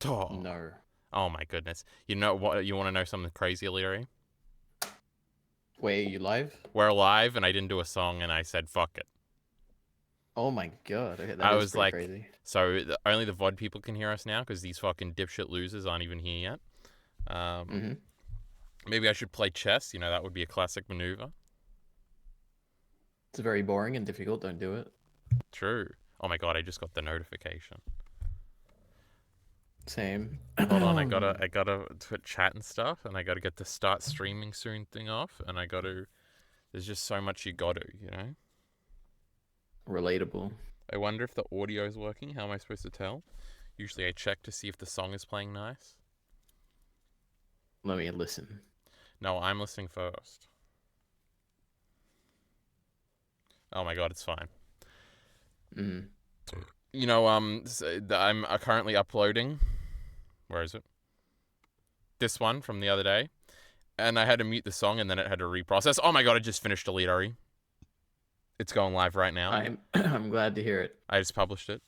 Oh, No. oh my goodness. You know what? You want to know something crazy, Leary? Wait, are you live? We're live, and I didn't do a song, and I said fuck it. Oh my god. Okay, that I is was pretty like, crazy. only the VOD people can hear us now because these fucking dipshit losers aren't even here yet. Mm-hmm. Maybe I should play chess. You know, that would be a classic maneuver. It's very boring and difficult. Don't do it. True. Oh my god, I just got the notification. Same. Hold on, I gotta put chat and stuff, and I gotta get the start streaming soon thing off, and I gotta. There's just so much you gotta, you know. Relatable. I wonder if the audio is working. How am I supposed to tell? Usually I check to see if the song is playing nice. Let me listen. No, I'm listening first. Oh my god, it's fine. Mm-hmm. You know, I'm currently uploading. Where is it? This one from the other day, and I had to mute the song, and then it had to reprocess. Oh my god, I just finished EliteAri. It's going live right now. I'm glad to hear it. I just published it.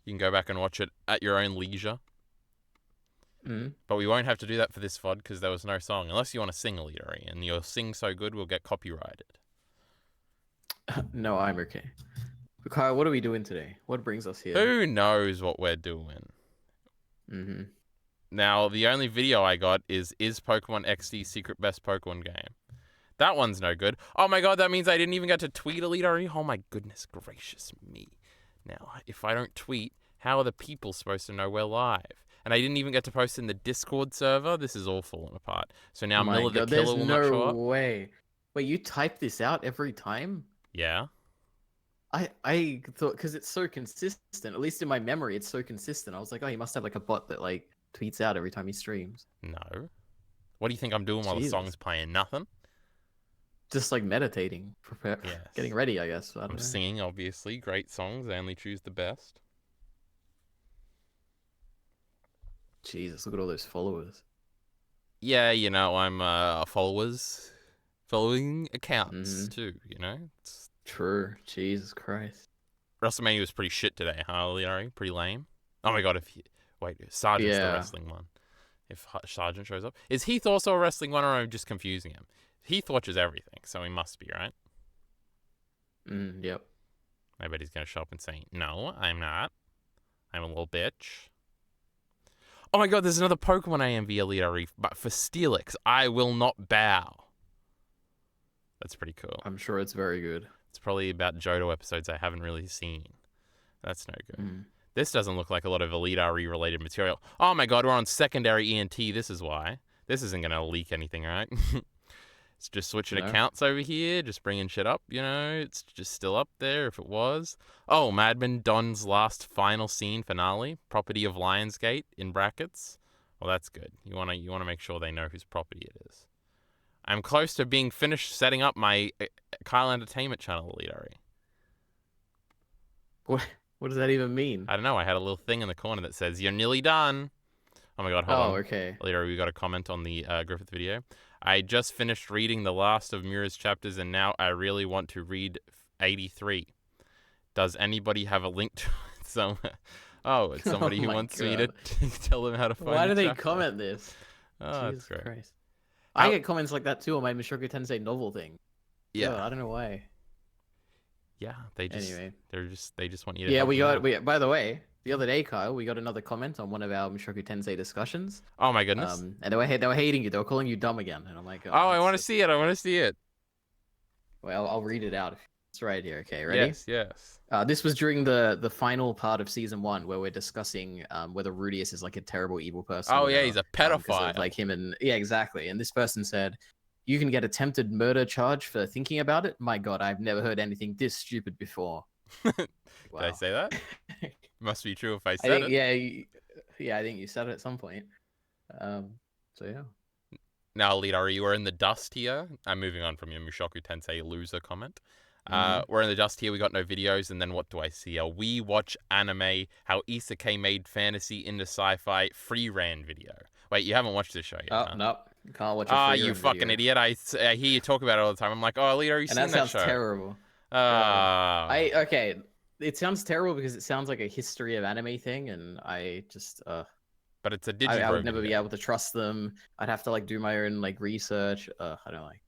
You can go back and watch it at your own leisure. Mm-hmm. But we won't have to do that for this VOD because there was no song. Unless you want to sing EliteAri, and you'll sing so good we'll get copyrighted. No, I'm okay. Kyle, what are we doing today? What brings us here? Who knows what we're doing? Mm-hmm. Now, the only video I got is Pokemon XD Secret Best Pokemon Game? That one's no good. Oh my god, that means I didn't even get to tweet EliteAri? Oh my goodness gracious me. Now, if I don't tweet, how are the people supposed to know we're live? And I didn't even get to post in the Discord server. This is all falling apart. So now My Miller the god, Killer there's will not show no up. way. Wait, you type this out every time? Yeah. I thought because it's so consistent. At least in my memory, it's so consistent. I was like, oh, he must have like a bot that like tweets out every time he streams. No. What do you think I'm doing while the Jesus. song's playing? Nothing. Just like meditating, Yes. getting ready, I guess. I don't I'm know. singing, obviously. Great songs. I only choose the best. Jesus, look at all those followers. Yeah, you know, I'm following accounts too, you know? It's... True. Jesus Christ. WrestleMania was pretty shit today, huh, EliteAri? Pretty lame. Oh my god, wait, Sergeant's the wrestling one. If Sergeant shows up. Is Heath also a wrestling one, or am I just confusing him? Heath watches everything, so he must be, right? Yep. I bet he's going to show up and say, no, I'm not. I'm a little bitch. Oh my god, there's another Pokemon AMV EliteAri, but for Steelix, I will not bow. That's pretty cool. I'm sure it's very good. It's probably about Johto episodes I haven't really seen. That's no good. This doesn't look like a lot of EliteAri related material. Oh my god, we're on secondary ENT. This is why. This isn't going to leak anything, right? It's just switching accounts over here, just bringing shit up, you know? It's just still up there if it was. Oh, Madman Don's last final scene finale, property of Lionsgate, in brackets. Well, that's good. You want to make sure they know whose property it is. I'm close to being finished setting up my Kyle Entertainment channel, EliteAri. What does that even mean? I don't know. I had a little thing in the corner that says, you're nearly done. Oh my god, hold on. Okay. EliteAri, we got a comment on the Griffith video. I just finished reading the last of Mira's chapters, and now I really want to read 83. Does anybody have a link to it somewhere? Oh, it's somebody who wants me to tell them how to find it. Why do they comment this? Oh, Jesus that's great. Christ. I get comments like that too on my Mushoku Tensei novel thing. Yeah. I don't know why. Yeah, they just they just want you to. Yeah, by the way, the other day, Kyle, we got another comment on one of our Mushoku Tensei discussions. Oh my goodness. And they were hating you. They were calling you dumb again, and I'm like, oh I want to see it. I want to see it. Well, I'll read it out. It's right here. Okay, ready? Yes. This was during the final part of season 1 where we're discussing whether Rudius is like a terrible evil person. Oh yeah, he's a pedophile. Like him and yeah, exactly. And this person said, "You can get attempted murder charge for thinking about it." My God, I've never heard anything this stupid before. Wow. Did I say that? Must be true if I said it. Yeah, I think you said it at some point. So yeah. Now, EliteAri, you are in the dust here. I'm moving on from your Mushoku Tensei loser comment. We're in the dust here. We got no videos, and then what do I see? A We Watch Anime, How Isekai Made Fantasy into Sci-Fi free ran video. Wait, you haven't watched this show yet? Oh, nope. Can't watch a free you fucking idiot. I hear you talk about it all the time. I'm like, oh, EliteAri, you seen that show? And that sounds terrible. Okay. It sounds terrible because it sounds like a history of anime thing, and I just But it's a I Digibro would never video. be able to trust them. I'd have to like do my own like research. I don't like.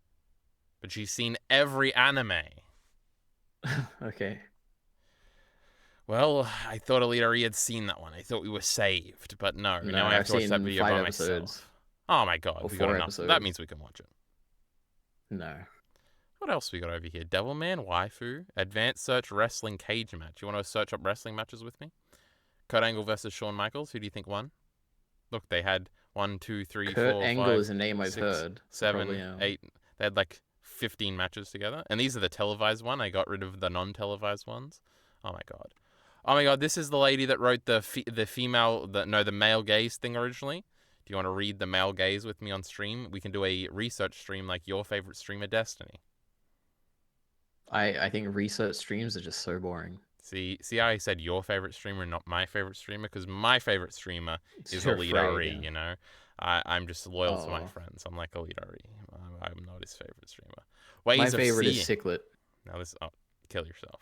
But she's seen every anime. Okay. Well, I thought EliteAri had seen that one. I thought we were saved, but no. No, Now I have I've to watch that seen video 5 by episodes myself. Oh my god, or we got 4 enough. That episodes. means we can watch it. No. What else we got over here? Devilman, Waifu, Advanced Search Wrestling Cage Match. You want to search up wrestling matches with me? Kurt Angle versus Shawn Michaels. Who do you think won? Look, they had 1, 2, 3, Kurt 4, Angle 5, is a name I've 6, heard. So 7, probably, yeah. 8. They had like 15 matches together, and these are the televised one. I got rid of the non-televised ones. Oh my god. Oh my god, this is the lady that wrote the male gaze thing originally. Do you want to read the male gaze with me on stream? We can do a research stream like your favorite streamer, Destiny. I think research streams are just so boring. See how I said your favorite streamer, not my favorite streamer? Because my favorite streamer is You're EliteAri, afraid, yeah. you know? I'm just loyal to my Oh. friends. I'm like EliteAri. I'm not his favorite streamer. Ways My of favorite is seeing. Ciclet. Now this... Oh, kill yourself.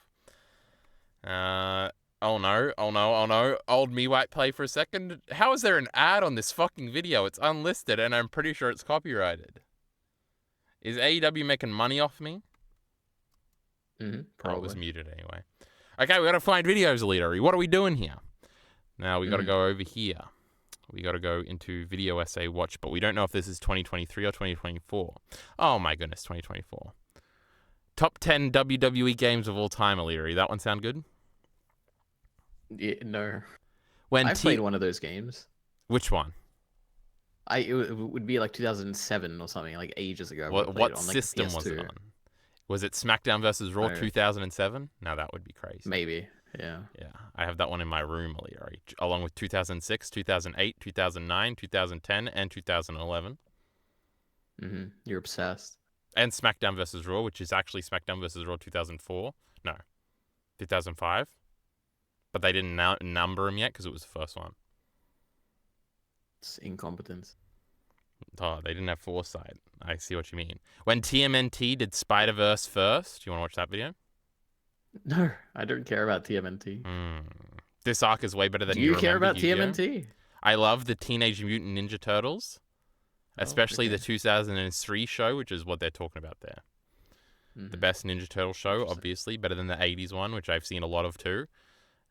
Oh no, oh no, oh no. Old me white play for a second. How is there an ad on this fucking video? It's unlisted and I'm pretty sure it's copyrighted. Is AEW making money off me? Probably. Oh, it was muted anyway. Okay, we gotta find videos, EliteAri. What are we doing here? Now we gotta go over here. We gotta go into video essay watch, but we don't know if this is 2023 or 2024. Oh my goodness, 2024. Top 10 WWE games of all time, EliteAri. That one sound good? Yeah, no. When I played one of those games. Which one? It would be like 2007 or something, like ages ago. What system was it on? Was it SmackDown versus Raw 2007? Now that would be crazy. Maybe, yeah. Yeah, I have that one in my room, EliteAri, along with 2006, 2008, 2009, 2010, and 2011. You're obsessed. And SmackDown versus Raw, which is actually SmackDown versus Raw 2004. No, 2005. But they didn't number them yet because it was the first one. It's incompetence. Oh, they didn't have foresight. I see what you mean. When TMNT did Spider-Verse first, you want to watch that video? No, I don't care about TMNT. This arc is way better than Do you care about TMNT? I love the Teenage Mutant Ninja Turtles, especially the 2003 show, which is what they're talking about there. The best Ninja Turtle show, obviously, better than the 80s one, which I've seen a lot of too.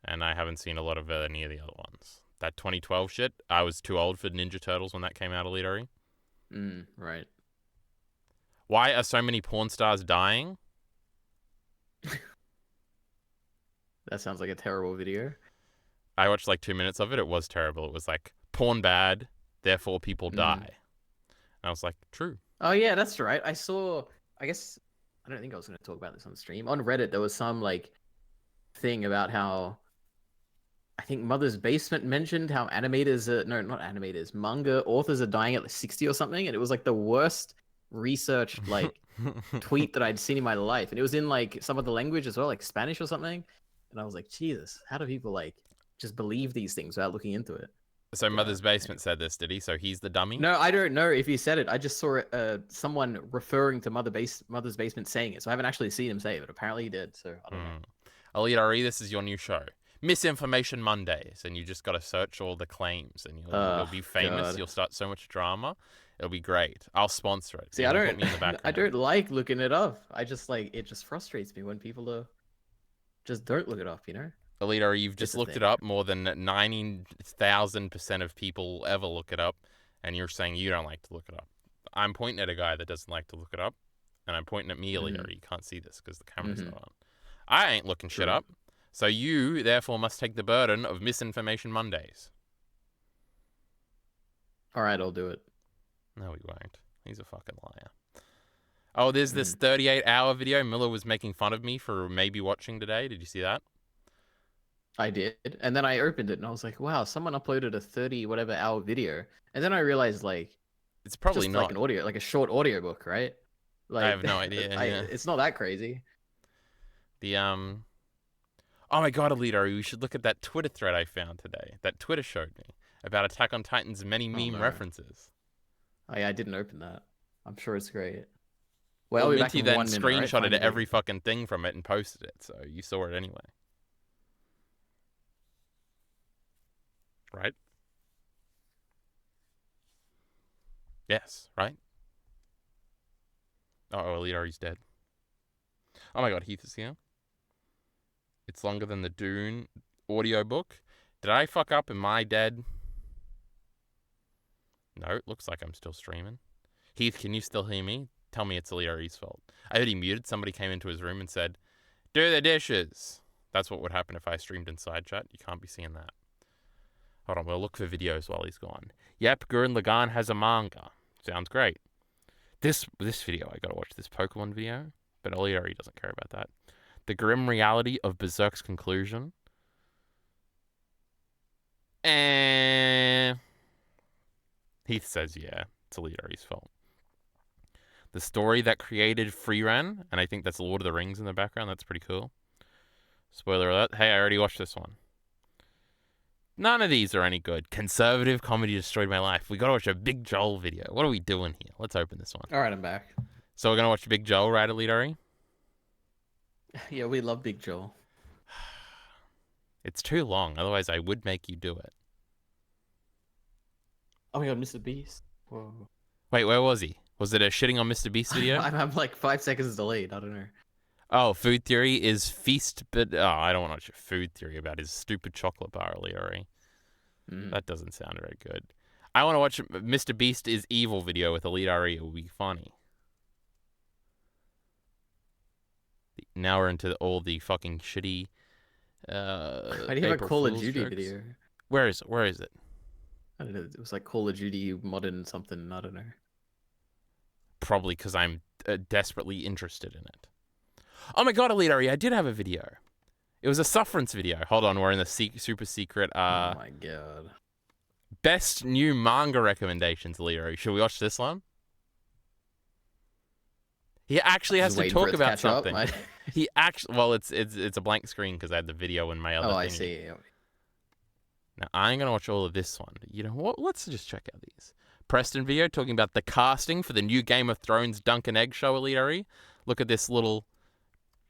And I haven't seen a lot of any of the other ones. That 2012 shit, I was too old for Ninja Turtles when that came out, EliteAri. Right. Why are so many porn stars dying? That sounds like a terrible video. I watched like 2 minutes of it. It was terrible. It was like, porn bad, therefore people die. And I was like, true. Oh, yeah, that's right. I guess, I don't think I was going to talk about this on the stream. On Reddit, there was some like thing about how I think Mother's Basement mentioned how animators are, no, not animators, manga authors are dying at like 60 or something. And it was like the worst researched like tweet that I'd seen in my life. And it was in like some of the language as well, like Spanish or something. And I was like, Jesus, how do people like just believe these things without looking into it? So Mother's Basement said this, did he? So he's the dummy? No, I don't know if he said it. I just saw someone referring to Mother's Basement saying it. So I haven't actually seen him say it, but apparently he did. So I don't know. EliteAri, this is your new show. Misinformation Mondays, and you just got to search all the claims, and you'll be famous. God. You'll start so much drama. It'll be great. I'll sponsor it. See, Put me in the background. I don't like looking it up. I just like it. Just frustrates me when people just don't look it up. You know. EliteAri, you've just looked it up. More than 90,000% of people ever look it up, and you're saying you don't like to look it up. I'm pointing at a guy that doesn't like to look it up, and I'm pointing at me, EliteAri. You can't see this because the camera's not on. I ain't looking shit up. So you, therefore, must take the burden of Misinformation Mondays. All right, I'll do it. No, he won't. He's a fucking liar. Oh, there's this 38-hour video. Miller was making fun of me for maybe watching today. Did you see that? I did. And then I opened it and I was like, wow, someone uploaded a 30-whatever-hour video. And then I realized, like, it's probably just not. like an audio, like a short audiobook, right? Like, I have no idea. It's not that crazy. Oh my god, EliteAri, we should look at that Twitter thread I found today. That Twitter showed me about Attack on Titan's many meme references. I didn't open that. I'm sure it's great. Well, Minty then 1 minute, screenshotted right? every fucking thing from it and posted it, so you saw it anyway. Right? Yes, right? Oh, EliteAri's dead. Oh my god, Heath is here. It's longer than the Dune audiobook. Did I fuck up? Am I dead? No, it looks like I'm still streaming. Heath, can you still hear me? Tell me it's EliteAri's fault. I heard he muted. Somebody came into his room and said, do the dishes. That's what would happen if I streamed inside chat. You can't be seeing that. Hold on, we'll look for videos while he's gone. Yep, Gurren Lagann has a manga. Sounds great. This video, I gotta watch this Pokemon video, but EliteAri doesn't care about that. The grim reality of Berserk's conclusion. And Heath says, yeah, it's EliteAri's fault. The story that created Freeran, and I think that's Lord of the Rings in the background. That's pretty cool. Spoiler alert. Hey, I already watched this one. None of these are any good. Conservative comedy destroyed my life. We gotta watch a Big Joel video. What are we doing here? Let's open this one. All right, I'm back. So we're gonna watch Big Joel, right, EliteAri? Yeah, we love Big Joel. It's too long. Otherwise, I would make you do it. Oh my god, Mr. Beast. Whoa. Wait, where was he? Was it a shitting on Mr. Beast video? I'm like 5 seconds delayed. I don't know. Oh, food theory is feast, but I don't want to watch a food theory about his stupid chocolate bar, EliteAri. That doesn't sound very good. I want to watch Mr. Beast is evil video with EliteAri. It will be funny. Now we're into all the fucking shitty. I do have a Call of Duty video. Where is it? Where is it? I don't know. It was like Call of Duty modern something. I don't know. Probably because I'm desperately interested in it. Oh my god, EliteAri, I did have a video. It was a sufferance video. Hold on, we're in the super secret. Oh my god. Best new manga recommendations, EliteAri. Should we watch this one? He actually has to talk about something. He actually, well, it's a blank screen because I had the video in my other. Oh, I see. Now I'm gonna watch all of this one. You know what? Let's just check out these. Preston video talking about the casting for the new Game of Thrones Dunk and Egg show, EliteAri. Look at this little.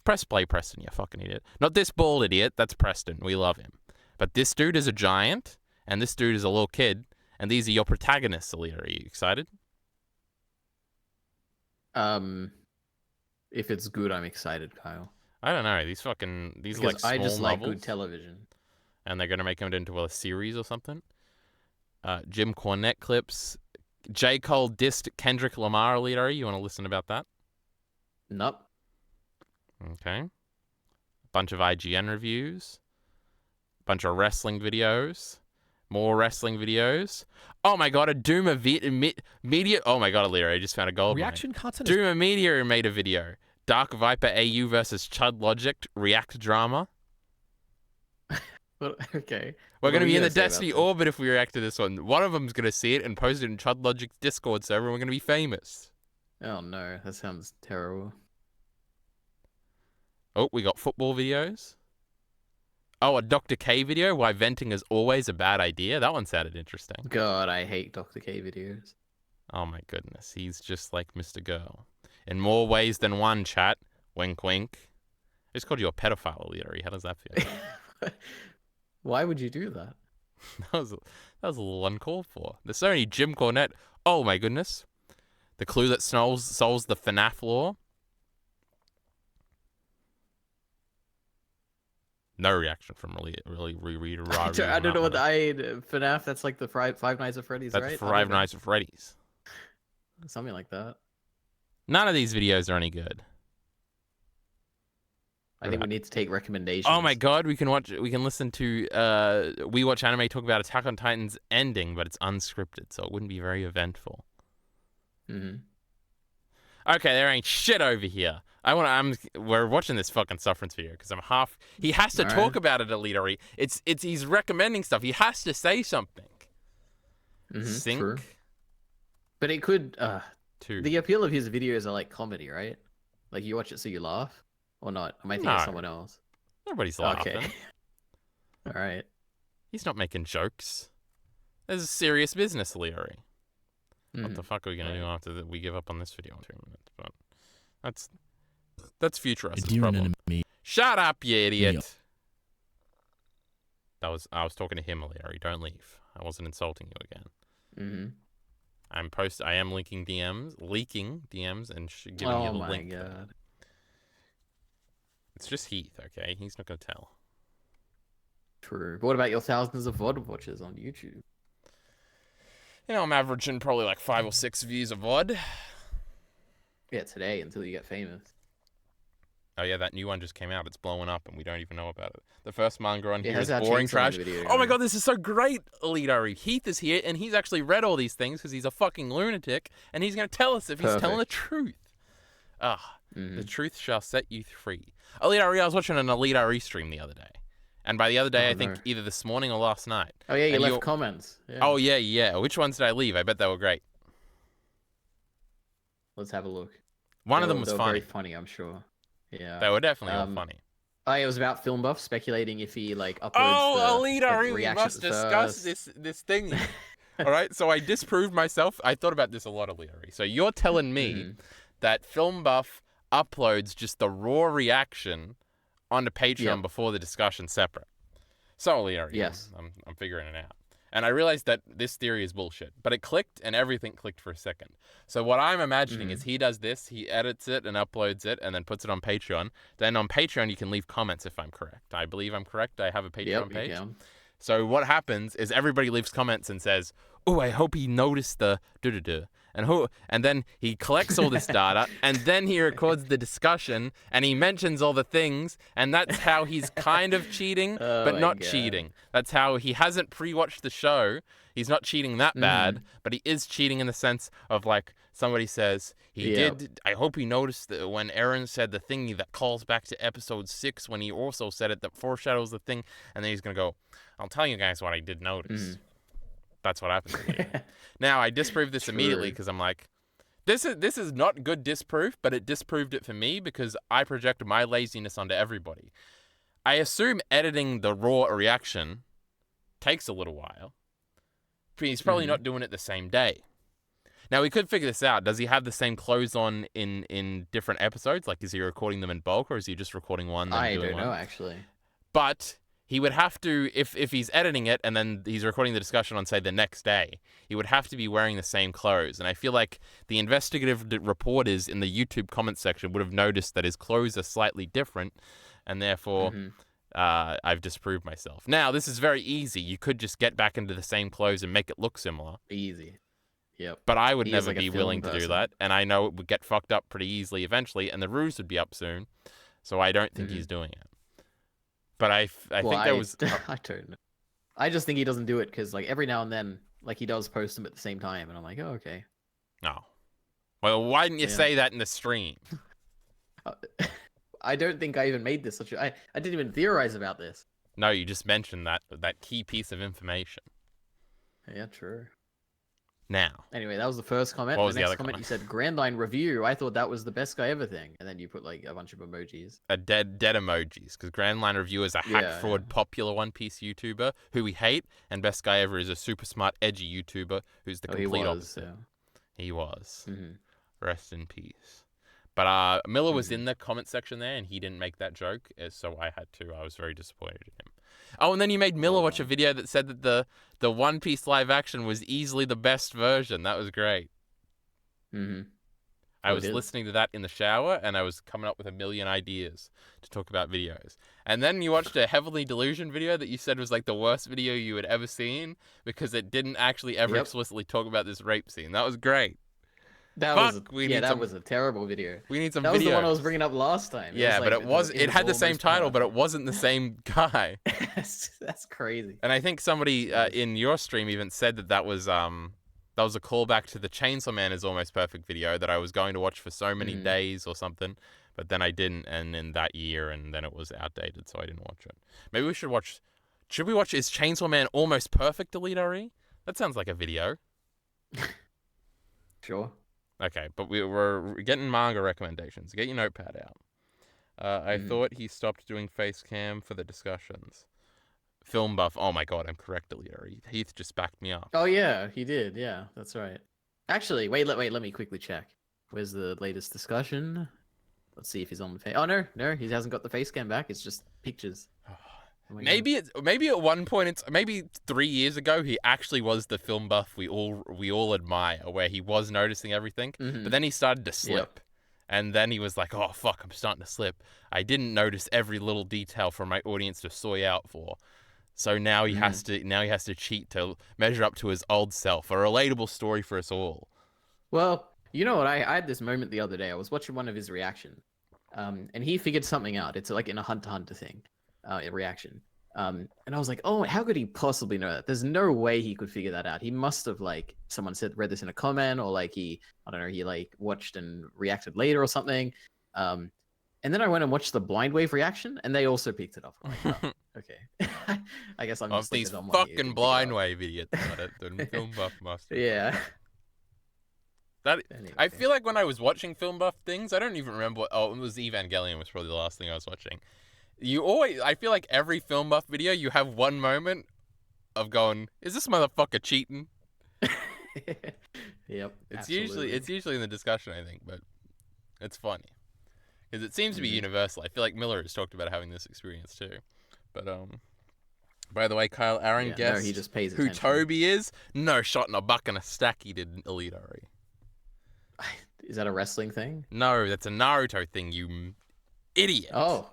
Press play, Preston, you fucking idiot. Not this bald idiot. That's Preston. We love him. But this dude is a giant, and this dude is a little kid, and these are your protagonists, EliteAri. Are you excited? If it's good, I'm excited, Kyle. I don't know. These are like small I just novels, like good television. And they're gonna make them into a series or something. Jim Cornette clips. J. Cole dissed Kendrick Lamar, EliteAri. You want to listen about that? Nope. Okay. A bunch of IGN reviews. A bunch of wrestling videos. More wrestling videos. Oh my god, a Duma Media. Oh my god, EliteAri, I just found a gold Reaction content. Duma Media made a video. Dark Viper AU versus Chud Logic React drama. Well, okay. We're going to be in the Destiny orbit if we react to this one. One of them's going to see it and post it in Chud Logic's Discord server, and we're going to be famous. Oh no, that sounds terrible. Oh, we got football videos. Oh, a Dr. K video, why venting is always a bad idea. That one sounded interesting. God, I hate Dr. K videos. Oh my goodness, he's just like Mr. Girl. In more ways than one, chat. Wink, wink. I just called you a pedophile, EliteAri. How does that feel? Why would you do that? that was a little uncalled for. There's so many Jim Cornette. Oh my goodness. The clue that solves the FNAF lore. No reaction from really I don't know what FNAF. That's like the Five Nights at Freddy's, that's right? Five Nights at Freddy's. Something like that. None of these videos are any good. I think we need to take recommendations. Oh my god, we can listen to We Watch Anime talk about Attack on Titan's ending, but it's unscripted, so it wouldn't be very eventful. Okay, there ain't shit over here. We're watching this fucking sufferance video because he has to talk about it, EliteAri. He's recommending stuff. He has to say something. Sync. True. But it could the appeal of his videos are like comedy, right? Like you watch it so you laugh. Or not? Am I thinking of someone else? Nobody's laughing. Okay. All right. He's not making jokes. This is serious business, EliteAri. What the fuck are we gonna do after we give up on this video in 2 minutes? But that's future us' problem. Shut up, you idiot. I was talking to him, EliteAri. Don't leave. I wasn't insulting you again. I am leaking DMs, and giving you Oh the my link. god. It's just Heath, okay? He's not gonna tell. True. But what about your thousands of VOD watchers on YouTube? You know, I'm averaging probably like 5 or 6 views a VOD. Yeah, today until you get famous. Oh yeah, that new one just came out. It's blowing up, and we don't even know about it. The first manga on here How's is our boring Chainsaw trash. Man video Oh my going? god, this is so great, EliteAri. Heath is here, and he's actually read all these things because he's a fucking lunatic, and he's gonna tell us if he's telling the truth. The truth shall set you free. EliteAri, I was watching an EliteAri stream the other day, and by the other day, I think either this morning or last night. Oh yeah, you left comments. Yeah. Oh yeah. Which ones did I leave? I bet they were great. Let's have a look. One of them was funny. Very funny, I'm sure. Yeah. They were definitely all funny. Oh, it was about Film Buff speculating if he like uploads EliteAri, we must discuss this thing. All right, so I disproved myself. I thought about this a lot, EliteAri. So you're telling me that Film Buff uploads just the raw reaction onto Patreon before the discussion separate. So EliteAri, yes, I'm figuring it out. And I realized that this theory is bullshit. But it clicked, and everything clicked for a second. So what I'm imagining is he does this, he edits it and uploads it, and then puts it on Patreon. Then on Patreon, you can leave comments if I'm correct. I believe I'm correct. I have a Patreon page. You can. So what happens is everybody leaves comments and says, "Oh, I hope he noticed the duh-duh-duh." And then he collects all this data, and then he records the discussion, and he mentions all the things, and that's how he's kind of cheating, but not cheating. That's how he hasn't pre-watched the show. He's not cheating that bad, but he is cheating in the sense of, like, somebody says, he did, I hope he noticed that when Aaron said the thingy that calls back to episode 6, when he also said it, that foreshadows the thing, and then he's going to go, I'll tell you guys what I did notice. That's what happened to me. Now, I disproved this immediately because I'm like, this is not good disproof, but it disproved it for me because I project my laziness onto everybody. I assume editing the raw reaction takes a little while. He's probably not doing it the same day. Now, we could figure this out. Does he have the same clothes on in different episodes? Like, is he recording them in bulk, or is he just recording one? I don't know, actually. But he would have to, if he's editing it and then he's recording the discussion on, say, the next day, he would have to be wearing the same clothes. And I feel like the investigative reporters in the YouTube comment section would have noticed that his clothes are slightly different, and therefore I've disproved myself. Now, this is very easy. You could just get back into the same clothes and make it look similar. Easy. Yep. But I would never be willing to do that, and I know it would get fucked up pretty easily eventually, and the ruse would be up soon, so I don't think he's doing it. But I think there was... I don't know. I just think he doesn't do it because, like, every now and then, like, he does post them at the same time, and I'm like, oh, okay. No. Well, why didn't you say that in the stream? I don't think I even made this such a... I didn't even theorize about this. No, you just mentioned that key piece of information. Yeah, true. Now. Anyway, that was the first comment. What was the next other comment? You said Grand Line review. I thought that was the best guy ever thing, and then you put like a bunch of emojis. A dead emojis, because Grand Line Review is a hack fraud popular One Piece YouTuber who we hate, and Best Guy Ever is a super smart edgy YouTuber who's the complete opposite. He was. Rest in peace. But Miller was in the comment section there, and he didn't make that joke, so I had to. I was very disappointed in him. Oh, and then you made Miller watch a video that said that the One Piece live action was easily the best version. That was great. I was listening to that in the shower, and I was coming up with a million ideas to talk about videos. And then you watched a Heavily Delusion video that you said was like the worst video you had ever seen because it didn't actually ever explicitly talk about this rape scene. That was great. That was a terrible video. We need some videos. That was the one I was bringing up last time. Yeah, but it had the same title, but it wasn't the same guy. That's crazy. And I think somebody in your stream even said that was a callback to the Chainsaw Man is Almost Perfect video that I was going to watch for so many days or something, but then I didn't, and in that year, and then it was outdated, so I didn't watch it. Maybe we should watch... Should we watch Is Chainsaw Man Almost Perfect, EliteAri? That sounds like a video. Sure. Okay, but we're getting manga recommendations. Get your notepad out. I thought he stopped doing face cam for the discussions. Film Buff. Oh my god, I'm correct, EliteAri. Heath just backed me up. Oh yeah, he did. Yeah, that's right. Actually, wait. Let me quickly check. Where's the latest discussion? Let's see if he's on the face. Oh no, he hasn't got the face cam back. It's just pictures. Oh my God. Maybe at one point it's maybe 3 years ago he actually was the film buff we all admire, where he was noticing everything, but then he started to slip. And then he was like, "Oh fuck, I'm starting to slip. I didn't notice every little detail for my audience to soy out for." So now he has to cheat to measure up to his old self. A relatable story for us all. Well, you know what? I had this moment the other day. I was watching one of his reaction, and he figured something out. It's like in a Hunter x Hunter thing, a reaction. And I was like, oh, how could he possibly know that? There's no way he could figure that out. He must have like someone read this in a comment, or like he like watched and reacted later or something. And then I went and watched the Blind Wave reaction, and they also picked it up. I'm like, oh, okay. I guess I'm just these like fucking Blind Wave idiots got it. The film buff master. Yeah. Anyway. I feel like when I was watching film buff things, I don't even remember what. Oh, it was Evangelion was probably the last thing I was watching. I feel like every film buff video, you have one moment of going, "Is this motherfucker cheating?" Yep. It's usually in the discussion, I think, but it's funny because it seems to be universal. I feel like Miller has talked about having this experience too. But by the way, Kyle Aaron guessed he just pays who attention. Toby is. No shot in a buck and a stack he did in EliteAri. Is that a wrestling thing? No, that's a Naruto thing, you idiot. Oh.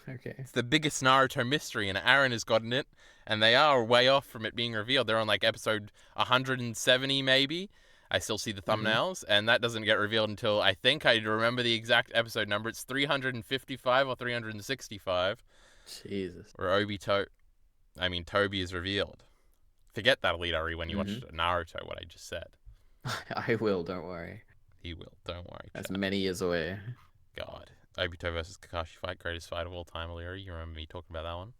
Okay. It's the biggest Naruto mystery, and Aaron has gotten it, and they are way off from it being revealed. They're on like episode 170, maybe. I still see the thumbnails, and that doesn't get revealed until, I think I remember the exact episode number. It's 355 or 365. Jesus. Where Toby is revealed. Forget that EliteAri when you watch Naruto, what I just said. I will, don't worry. He will, don't worry. That's many years away. God. Obito versus Kakashi fight, greatest fight of all time, EliteAri. You remember me talking about that one?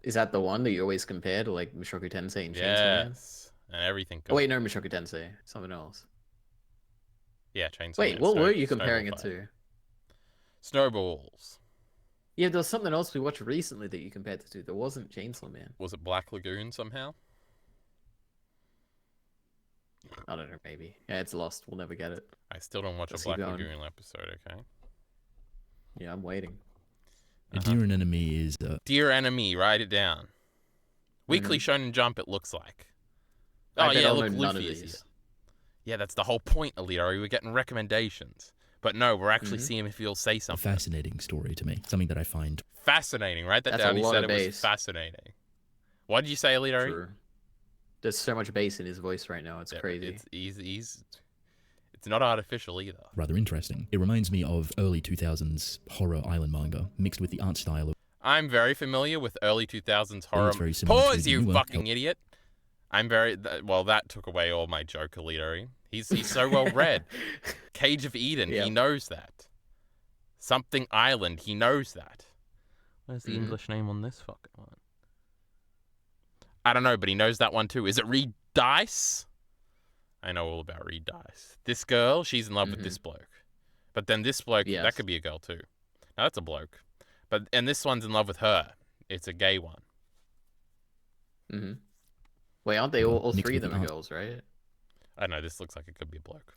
Is that the one that you always compare to like Mushoku Tensei and Chainsaw Man? Yes. And everything. Oh, wait, no, Mushoku Tensei. Something else. Yeah, Chainsaw Man. Wait, what were you comparing it to? Snowballs. Yeah, there was something else we watched recently that you compared it to. There wasn't Chainsaw Man. Was it Black Lagoon somehow? I don't know, maybe. Yeah, it's lost. We'll never get it. I still don't watch a Black Lagoon episode, okay? Yeah, I'm waiting. A Dear Enemy is... Dear Enemy, write it down. Weekly Shonen Jump, it looks like. Oh, yeah, look, Luffy is here. Yeah, that's the whole point, EliteAri. We're getting recommendations. But no, we're actually seeing if he'll say something. A fascinating story to me. Something that I find... Fascinating, right? That's down. He said it was fascinating. What did you say, EliteAri? True. There's so much bass in his voice right now. It's crazy. It's not artificial either. Rather interesting. It reminds me of early 2000s horror island manga mixed with the art style of... I'm very familiar with early 2000s horror. Pause, you fucking idiot. I'm very... Well, that took away all my joke, EliteAri. He's so well read. Cage of Eden, he knows that. Something Island, he knows that. Where's the English name on this fucking one? I don't know, but he knows that one too. Is it Reed Dice? I know all about Reed Dice. This girl, she's in love with this bloke. But then this bloke, that could be a girl too. No, that's a bloke. And this one's in love with her. It's a gay one. Wait, aren't they all three of them are girls, right? I don't know, this looks like it could be a bloke.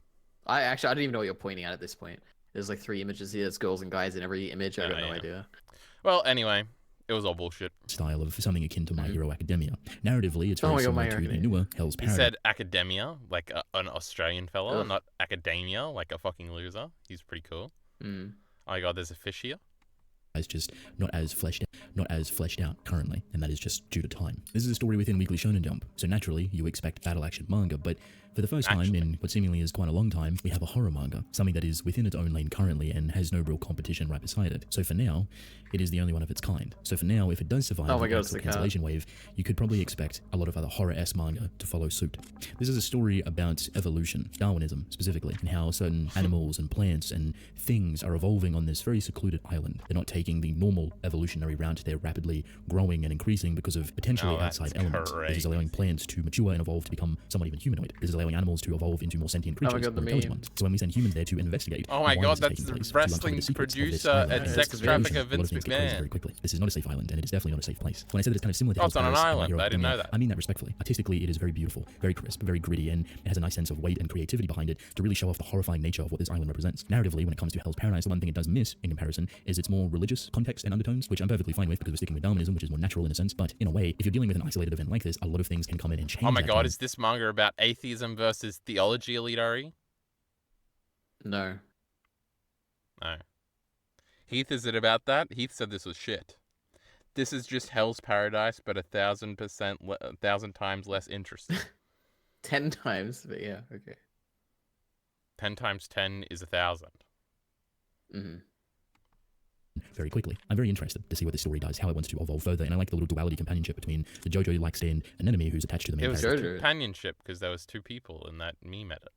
I don't even know what you're pointing at this point. There's like 3 images here. There's girls and guys in every image. I got no idea. Well, anyway, it was all bullshit. Style of something akin to My Hero Academia. Narratively, it's very similar to the newer Hell's Paradise. He said academia, like an Australian fella, not academia, like a fucking loser. He's pretty cool. Oh my god, there's a fish here. As just not as fleshed out currently, and that is just due to time. This is a story within Weekly Shonen Jump, so naturally you expect battle action manga, but for the first time in what seemingly is quite a long time, we have a horror manga, something that is within its own lane currently and has no real competition right beside it. So for now, it is the only one of its kind. So for now, if it does survive the cancellation wave, you could probably expect a lot of other horror-esque manga to follow suit. This is a story about evolution, Darwinism specifically, and how certain animals and plants and things are evolving on this very secluded island. They're not taking the normal evolutionary route but they're rapidly growing and increasing because of potentially Oh, that's outside elements. This is allowing plants to mature and evolve to become somewhat even humanoid. This is allowing animals to evolve into more sentient Oh my creatures God, the or intelligent meme. ones. So when we send humans there to investigate, Oh my why God, this is that's taking the place, to uncover wrestling the secrets of this producer island and and sex its trafficker evolution, a lot Vince of things get crazy McMahon. very quickly. This is not a safe island, and it is definitely not a safe place. When I said that it's kind of similar to Oh, it's on an Hell's Paradise and My island. Hero I didn't know Academia, that. I mean that respectfully. Artistically, it is very beautiful, very crisp, very gritty, and it has a nice sense of weight and creativity behind it to really show off the horrifying nature of what this island represents. Narratively, when it comes to Hell's Paradise, the one thing it does miss in comparison is its more religious context and undertones, which I'm perfectly fine with because we're sticking with Darwinism, which is more natural in a sense. But in a way, if you're dealing with an isolated event like this, a lot of things can come in and change. Oh my that God, tone. is this manga about atheism versus theology, EliteAri? No. No. Heath, is it about that? Heath said this was shit. This is just Hell's Paradise, but 1,000 times less interesting. 10 times, but yeah, okay. 10 times 10 is 1,000. Mm-hmm. Very quickly. I'm very interested to see what this story does, how it wants to evolve further, and I like the little duality companionship between the JoJo-like stand anemone who's attached to the main It was character. companionship because there was two people in that meme edit.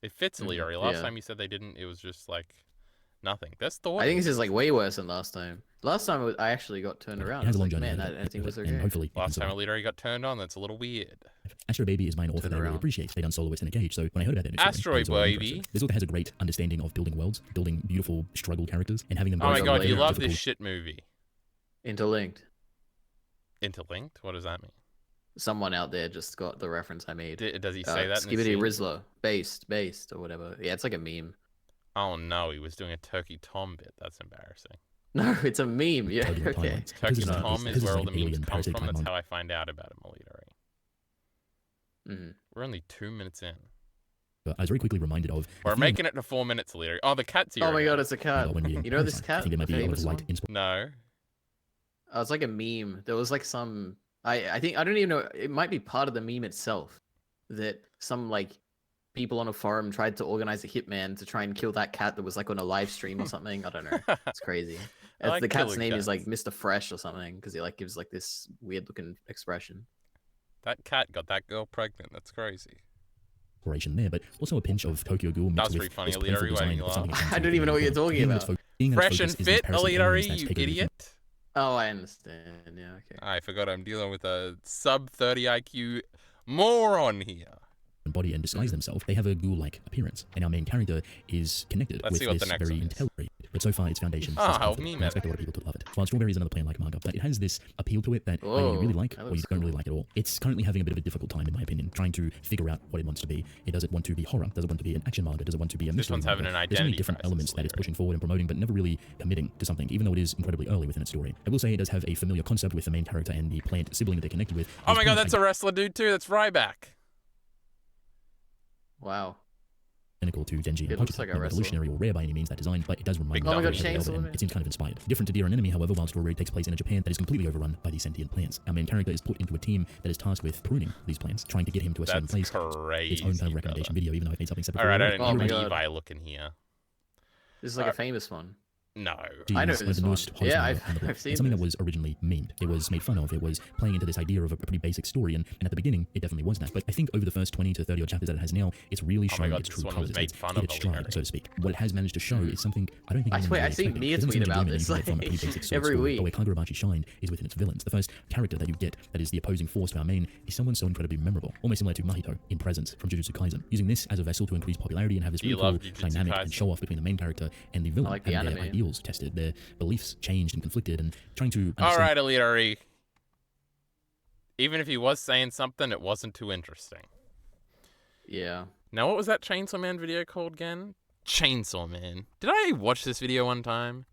It fits EliteAri. Last time you said they didn't, it was just like nothing. That's the I think this is like way worse than last time. Last time I actually got turned around. It has a long like, journey man, ahead of that it, ending was and okay. hopefully it Last can time survive. EliteAri got turned on, that's a little weird. Astro Baby is my author Turn that I really around. appreciate. They done Soloist in a Cage, so when I heard about that, Astro Baby. This author has a great understanding of building worlds, building beautiful struggle characters, and having them. Oh my Those are God, you later love this difficult- shit movie. Interlinked. Interlinked? What does that mean? Someone out there just got the reference I made. Does he say that in the Skibbity scene? Rizzler. Based, or whatever. Yeah, it's like a meme. Oh no, he was doing a Turkey Tom bit. That's embarrassing. No, it's a meme. Yeah, Totally okay. timelines. Because Turkey it's like- Tom because is it's where all like the memes alien come parasite from. type That's manga. how I find out about him, EliteAri. Mm-hmm. We're only 2 minutes in. I was very quickly reminded of. We're making it to 4 minutes, EliteAri. Oh, the cat's here. Oh my again. God, it's a cat. when reading You know this Parasite. cat? I think there might be a lot famous of light one? inspiration. No. Oh, it's like a meme. There was like some. I think I don't even know. It might be part of the meme itself that some like people on a forum tried to organize a hitman to try and kill that cat that was like on a live stream or something. I don't know. It's crazy. I like The cat's killing name is like cats. Mr. Fresh or something because he like gives like this weird looking expression. That cat got that girl pregnant. That's crazy. There, but also a pinch of Tokyo Ghoul mixed was with pretty funny, this playful EliteAri, why design you of something laugh? akin to I don't even know what you're Tokyo Ghoul. talking Being that about. its being that its Fresh and focus is fit, these parasitic aliens EliteAri, that you take over the idiot. Oh, I understand. Yeah, okay. I forgot I'm dealing with a sub 30 IQ moron here. body and disguise themselves, they have a ghoul-like appearance. And our main character is connected Let's with see what this the next very one is. intelligent. But so far, its foundation Oh, is comfort, me, and man. I expect a lot of people to love it. While Strawberry is another plain-like manga, but it has this appeal to it that either you Whoa, really like that or you looks don't really cool. like at all. It's currently having a bit of a difficult time, in my opinion, trying to figure out what it wants to be. Does it want to be horror? Does it want to be an action manga? Does it want to be a This mystery one's manga? having an There's so many identity different crisis, elements that it's Larry. pushing forward and promoting, but never really committing to something, even though it is incredibly early within its story. I will say it does have a familiar concept with the main character and the plant sibling that they're connected with. Oh It's my god, pretty that's a wrestler dude too. That's Ryback. Wow. identical to Denji It and looks Pokémon, like a not wrestler. revolutionary or rare by any means that design, but it does remind Big me of dummy. Dragon Ball Chainsaw and Man. it seems kind of inspired. Different to Dear and Enemy, however, while Strawberry takes place in a Japan that is completely overrun by these sentient plants. Our main character is put into a team that is tasked with pruning these plants, trying to get him to a certain That's place. crazy. Its own kind of brother. recommendation video, even though I made something separate. All right, I for don't Oh need my an God. Levi looking here. This is like a famous one. No. I know One of this the one. newest, hottest Yeah, manga I've- on the block. I've seen It's something that this. was originally memed. It was made fun of. It was playing into this idea of a pretty basic story, and at the beginning, it definitely was that. But I think over the first 20 to 30 odd chapters that it has now, it's really Oh my shown God, its this true one colors. was made It's fun hit of its stride, earlier. so to speak. What it has managed to show is something I don't think I anyone swear, really I see expected. Mia It doesn't tweet seem to be about doing this, anything from a like, pretty basic sword every story. week. But where Kagurabachi shined is within its villains. The first character that you get that is the opposing force to our main is someone so incredibly memorable, almost similar to Mahito in Presence from Jujutsu Kaisen. Using this as a vessel to increase popularity and have this Do you really cool love Jujutsu dynamic Kaisen? and show off between the main character and the villain, like the having their anime. ideals tested, their beliefs changed and conflicted, and trying to All understand right, EliteAri. Even if he was saying something, it wasn't too interesting. Yeah. Now, what was that Chainsaw Man video called again? Chainsaw Man. Did I watch this video one time?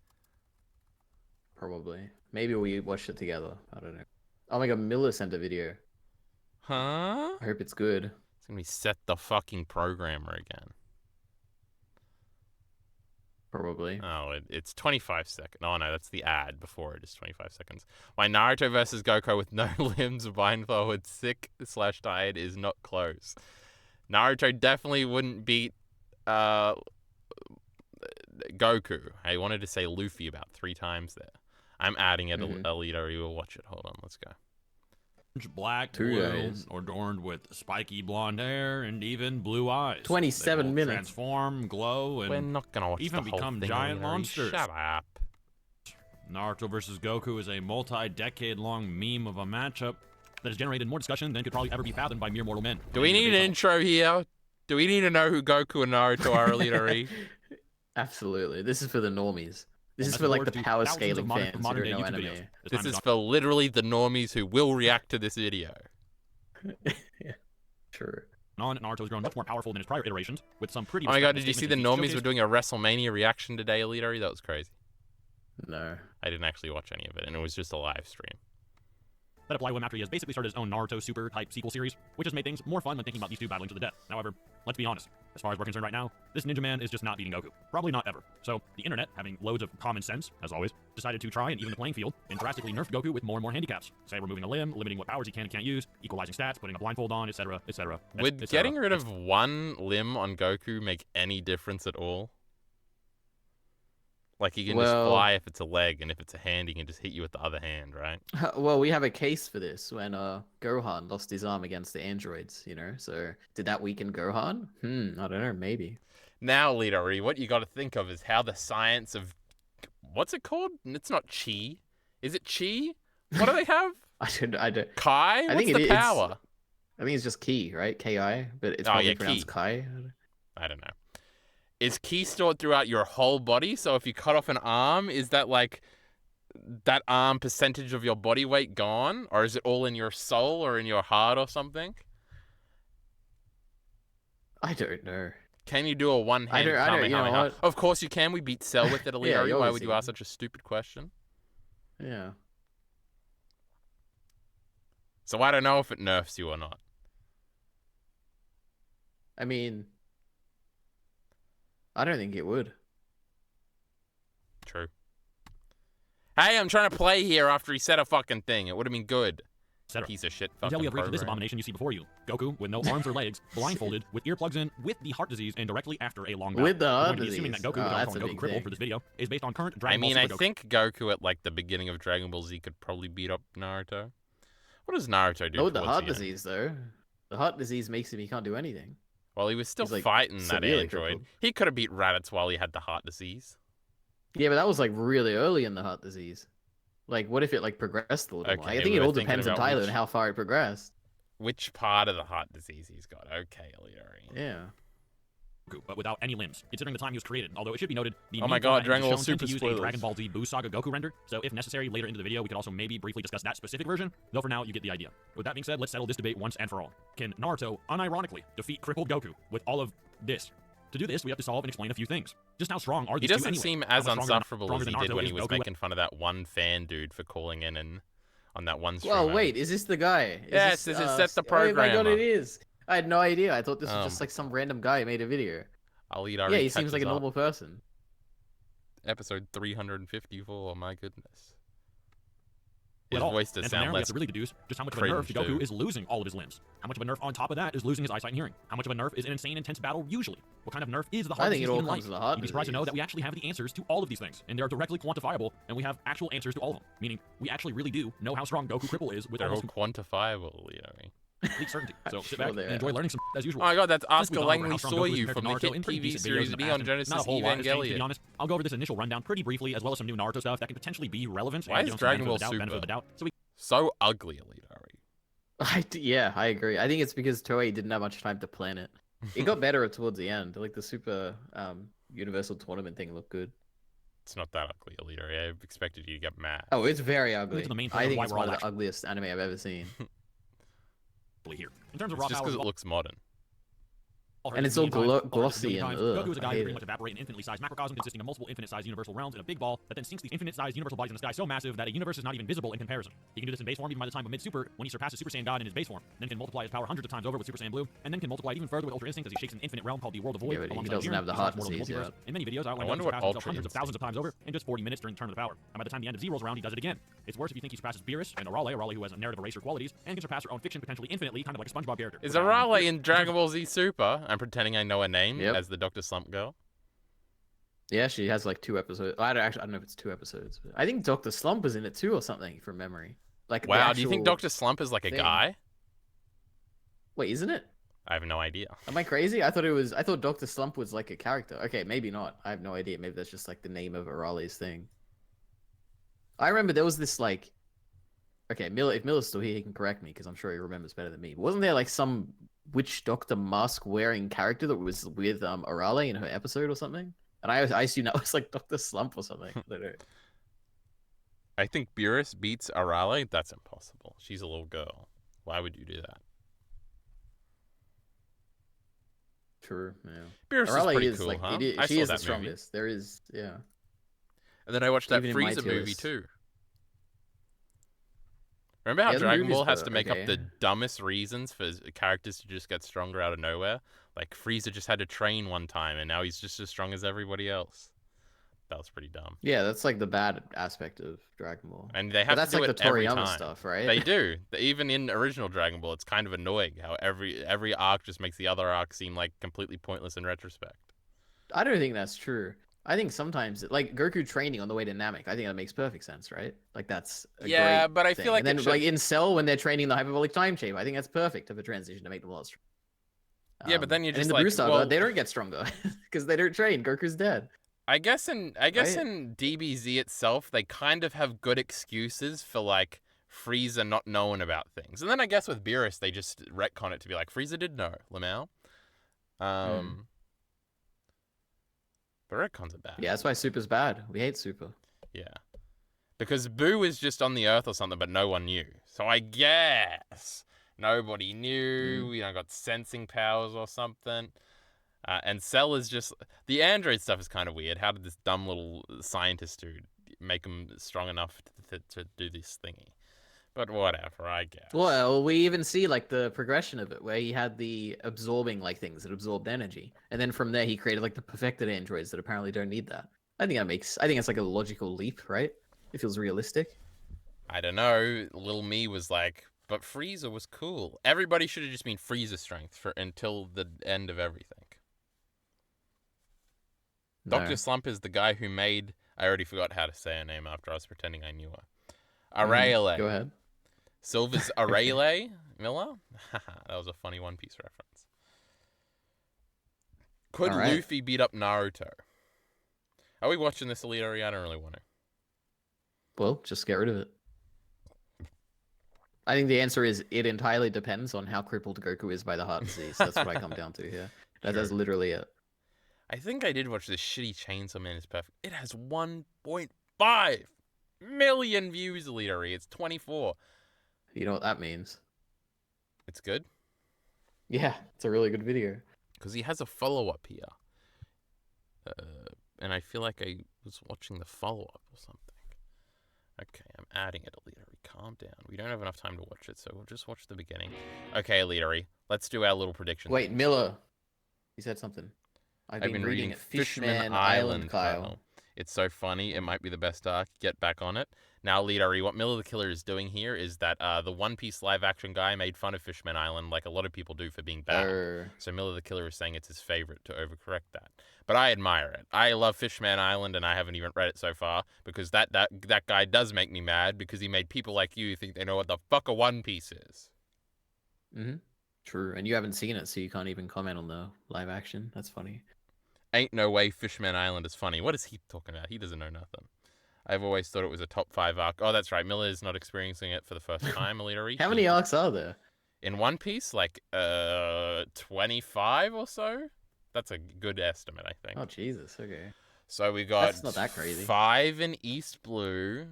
Probably. Maybe we watched it together. I don't know. Oh my god, Miller sent a video. Huh? I hope it's good. It's gonna be Set the fucking Programmer again. Probably. Oh, it's 25 seconds. Oh no, that's the ad before it is 25 seconds. Why Naruto versus Goku with no limbs, blindfolded, sick/tired is not close. Naruto definitely wouldn't beat Goku. I wanted to say Luffy about 3 times there. I'm adding it. EliteAri will watch it. Hold on, let's go. Black, 2 blue, days. or adorned with spiky blonde hair and even blue eyes. 27 They will minutes. Transform, glow, We're and not gonna watch even the whole become thing, giant EliteAri. monsters. Shut up. Naruto versus Goku is a multi-decade-long meme of a matchup that has generated more discussion than could probably ever be fathomed by mere mortal men. Do we need an intro here? Do we need to know who Goku and Naruto are, EliteAri? Absolutely. This is for the normies. This is That's for like the forward to power thousands of scaling fans who modern don't day know YouTube anime. videos. This is for literally the normies who will react to this video. Yeah, true. Naruto's grown much more powerful than his prior iterations, with some pretty. Oh my god, did you respectable see the statements normies and feats were showcased. doing a WrestleMania reaction today, EliteAri? That was crazy. No. I didn't actually watch any of it, and it was just a live stream. That apply when after he has basically started his own Naruto Super type sequel series, which has made things more fun than thinking about these two battling to the death. However, let's be honest, as far as we're concerned right now, this Ninja Man is just not beating Goku. Probably not ever. So, the internet, having loads of common sense, as always, decided to try and even the playing field and drastically nerf Goku with more and more handicaps. Say removing a limb, limiting what powers he can and can't use, equalizing stats, putting a blindfold on, etc., etc. Would getting rid of one limb on Goku make any difference at all? Like, he can just fly if it's a leg, and if it's a hand, he can just hit you with the other hand, right? Well, we have a case for this when Gohan lost his arm against the androids, you know? So, did that weaken Gohan? I don't know, maybe. Now, EliteAri, what you got to think of is how the science of... What's it called? It's not chi. Is it chi? What do they have? I don't. Kai? What's think the power? I think it's just ki, right? Ki, but it's Oh, probably yeah, pronounced ki. Kai. I don't know. Is ki stored throughout your whole body? So if you cut off an arm, is that like that arm percentage of your body weight gone? Or is it all in your soul or in your heart or something? I don't know. Can you do a one-hand I don't, you know Kamehameha? what? Of course you can. We beat Cell with it, EliteAri. Yeah, you Why would you obviously ask such a stupid question? Yeah. So I don't know if it nerfs you or not. I mean, I don't think it would. True. Hey, I'm trying to play here after he said a fucking thing. It would have been good. etc. Piece of shit Until fucking we have reached this program. abomination you see before you. Goku, with no arms or legs, blindfolded, with earplugs in, with the heart disease, and directly after a long battle. With the We're heart going to be assuming that disease. Goku, Oh, which I'm that's a calling big Goku Cripple thing. for this video, is based on current I Dragon mean, Ball I Super Goku. think Goku at like the beginning of Dragon Ball Z could probably beat up Naruto. What does Naruto do? Oh, the towards heart end? disease, though. The heart disease makes him he can't do anything. Well, he was still He's, like, fighting that severely android. crippled. He could have beat Raditz while he had the heart disease. Yeah, but that was like really early in the heart disease. Like, what if it like progressed a little more? Okay, I think we it were all thinking depends on about Tyler which- and how far it progressed. Which part of the heart disease he's got? Okay, EliteAri. Yeah. Goku, but without any limbs, considering the time he was created. Although it should be noted, the Oh my main god, format Dragon Ball is shown Super to use a spoilers. Dragon Ball Z Buu Saga Goku render, so if necessary, later into the video, we could also maybe briefly discuss that specific version, though for now, you get the idea. With that being said, let's settle this debate once and for all. Can Naruto, unironically, defeat crippled Goku with all of this? To do this, we have to solve and explain a few things. Just how strong are He these two doesn't anyway? seem How as much unsufferable stronger as he than did Naruto when is he was Goku? making fun of that one fan dude for calling in and on that one stream. Well, wait, is this the guy? Yes, this is Seth the Oh my god, programmer. it is. I had no idea. I thought this was Um, just like some random guy who made a video. EliteAri Yeah, he seems like a catches up. normal person. Episode 354, my goodness. His At all. voice does And from sound there, we have less to really deduce just how much of a cringe, nerf to Goku too. is losing all of his limbs. How much of a nerf on top of that is losing his eyesight and hearing. How much of a nerf is an insane, intense battle usually. What kind of nerf is the heart I think it disease all in comes life? to the heart You'd be surprised to know disease. that we actually have the answers to all of these things, and they're directly quantifiable, and we have actual answers to all of them. Meaning, we actually really do know how strong Goku Cripple is with They're all almost quantifiable, EliteAri. complete certainty. So I'm sit sure back they and enjoy are. learning some as Oh usual. my god, that's Since Oscar we've gone over how Langley strong saw Goku is you compared from to the Naruto hit in pretty TV decent videos series in the B past, on and Genesis not a whole lot has changed, to be Evangelion. honest. I'll go over this initial rundown pretty briefly, as well as some new Naruto stuff that can potentially be relevant. Why and is give them some Dragon Ball benefit of the doubt. Super So we so ugly, EliteAri? Yeah, I agree. I think it's because Toei didn't have much time to plan it. It got better towards the end. Like the Super Universal Tournament thing looked good. It's not that ugly, EliteAri. I expected you to get mad. Oh, it's very ugly. to the main point I of think why it's we're one all of the ugliest anime I've ever seen. here. In terms of It's raw just power, because it looks modern. And it's all glossy and Goku is a I guy who hate pretty it. much evaporate an infinitely sized macrocosm consisting of multiple infinite-sized universal realms in a big ball that then sinks these infinite-sized universal bodies in the sky so massive that a universe is not even visible in comparison. He can do this in base form even by the time of mid-super when he surpasses Super Saiyan God in his base form, then can multiply his power hundreds of times over with Super Saiyan Blue, and then can multiply it even further with Ultra Instinct as he shakes an infinite realm called the World of Void. Yeah, but he alongside doesn't Jiren, have the who's heart the world of the disease multiverse. yet. In many videos, I I outline wonder Goku what surpasses himself Ultra hundreds of Instinct thousands of times over in just 40 minutes during Turn of the Power. And by the time the end of Zero's round, he does it again. It's worse if you think he surpasses Beerus and Arale who has a narrative eraser qualities, and can surpass her own fiction potentially infinitely, kind of like a SpongeBob character. Is With Arale in Dragon Ball Z Super? I'm pretending I know her name Yep. as the Dr. Slump girl. Yeah, she has like 2 episodes. I don't know if it's 2 episodes. But I think Dr. Slump was in it too or something from memory. Like the Wow, do you think actual Dr. Slump is like a thing. guy? Wait, isn't it? I have no idea. Am I crazy? I thought Dr. Slump was like a character. Okay, maybe not. I have no idea. Maybe that's just like the name of Arale's thing. I remember there was this like, okay, Miller. If Miller's still here, he can correct me because I'm sure he remembers better than me. But wasn't there like some witch doctor mask wearing character that was with Arale in her episode or something? And I assume that was like Doctor Slump or something. I don't know. I think Beerus beats Arale. That's impossible. She's a little girl. Why would you do that? True. Yeah. Beerus is Arale pretty is cool, like huh? she I is saw the that movie. strongest. There is, yeah. And then I watched that Even in my Frieza tier movie list. too. Remember how Yeah, the Dragon movies Ball has were to make up the okay. dumbest reasons for characters to just get stronger out of nowhere? Like Frieza just had to train one time, and now he's just as strong as everybody else. That was pretty dumb. Yeah, that's like the bad aspect of Dragon Ball. And they But have that's to do like it the every Toriyama time. stuff, right? They do. Even in original Dragon Ball, it's kind of annoying how every arc just makes the other arc seem like completely pointless in retrospect. I don't think that's true. I think sometimes, like Goku training on the way to Namek, I think that makes perfect sense, right? Like that's a Yeah, great but I thing. feel like and then it like should... in Cell when they're training the hyperbolic time chamber, I think that's perfect of a transition to make them a lot stronger. Yeah, but then you're and just in the like, Blue Saga, well, they don't get stronger because they don't train. Goku's dead. I guess in Right? DBZ itself, they kind of have good excuses for like Frieza not knowing about things, and then I guess with Beerus, they just retcon it to be like Frieza did know, Lamau. But retcons are bad. Yeah, that's why Super's bad. We hate Super. Yeah. Because Boo is just on the Earth or something, but no one knew. So I guess nobody knew. You know, got sensing powers or something. And Cell is just... The android stuff is kind of weird. How did this dumb little scientist dude make him strong enough to do this thingy? But whatever, I guess. Well, we even see like the progression of it, where he had the absorbing like things that absorbed energy, and then from there he created like the perfected androids that apparently don't need that. I think it's like a logical leap, right? It feels realistic. I don't know. Little me was like, but Frieza was cool. Everybody should have just been Frieza strength until the end of everything. No. Dr. Slump is the guy who made... I already forgot how to say her name after I was pretending I knew her. Arale. Go ahead. Silver's Arale Miller? That was a funny One Piece reference. Could Luffy beat up Naruto? Are we watching this EliteAri? I don't really want to. Well, just get rid of it. I think the answer is it entirely depends on how crippled Goku is by the heart disease. That's what I come down to here. That's literally it. I think I did watch this shitty Chainsaw Man is Perfect. It has 1.5 million views, EliteAri. It's 24. You know what that means? It's good? Yeah, it's a really good video. Because he has a follow-up here. And I feel like I was watching the follow-up or something. Okay, I'm adding it, EliteAri. Calm down. We don't have enough time to watch it, so we'll just watch the beginning. Okay, EliteAri. Let's do our little prediction. Wait, Miller. He said something. I've been reading Fishman Island, Kyle. It's so funny. It might be the best arc. Get back on it. Now, EliteAri, what Miller the Killer is doing here is that the One Piece live-action guy made fun of Fishman Island like a lot of people do for being bad. So Miller the Killer is saying it's his favorite to overcorrect that. But I admire it. I love Fishman Island, and I haven't even read it so far because that guy does make me mad because he made people like you think they know what the fuck a One Piece is. Mm-hmm. True. And you haven't seen it, so you can't even comment on the live action. That's funny. Ain't no way Fishman Island is funny. What is he talking about? He doesn't know nothing. I've always thought it was a top 5 arc. Oh, that's right. Miller is not experiencing it for the first time, EliteAri. How many arcs are there? In One Piece, like 25 or so. That's a good estimate, I think. Oh, Jesus. Okay. So we got That's not that crazy. 5 in East Blue.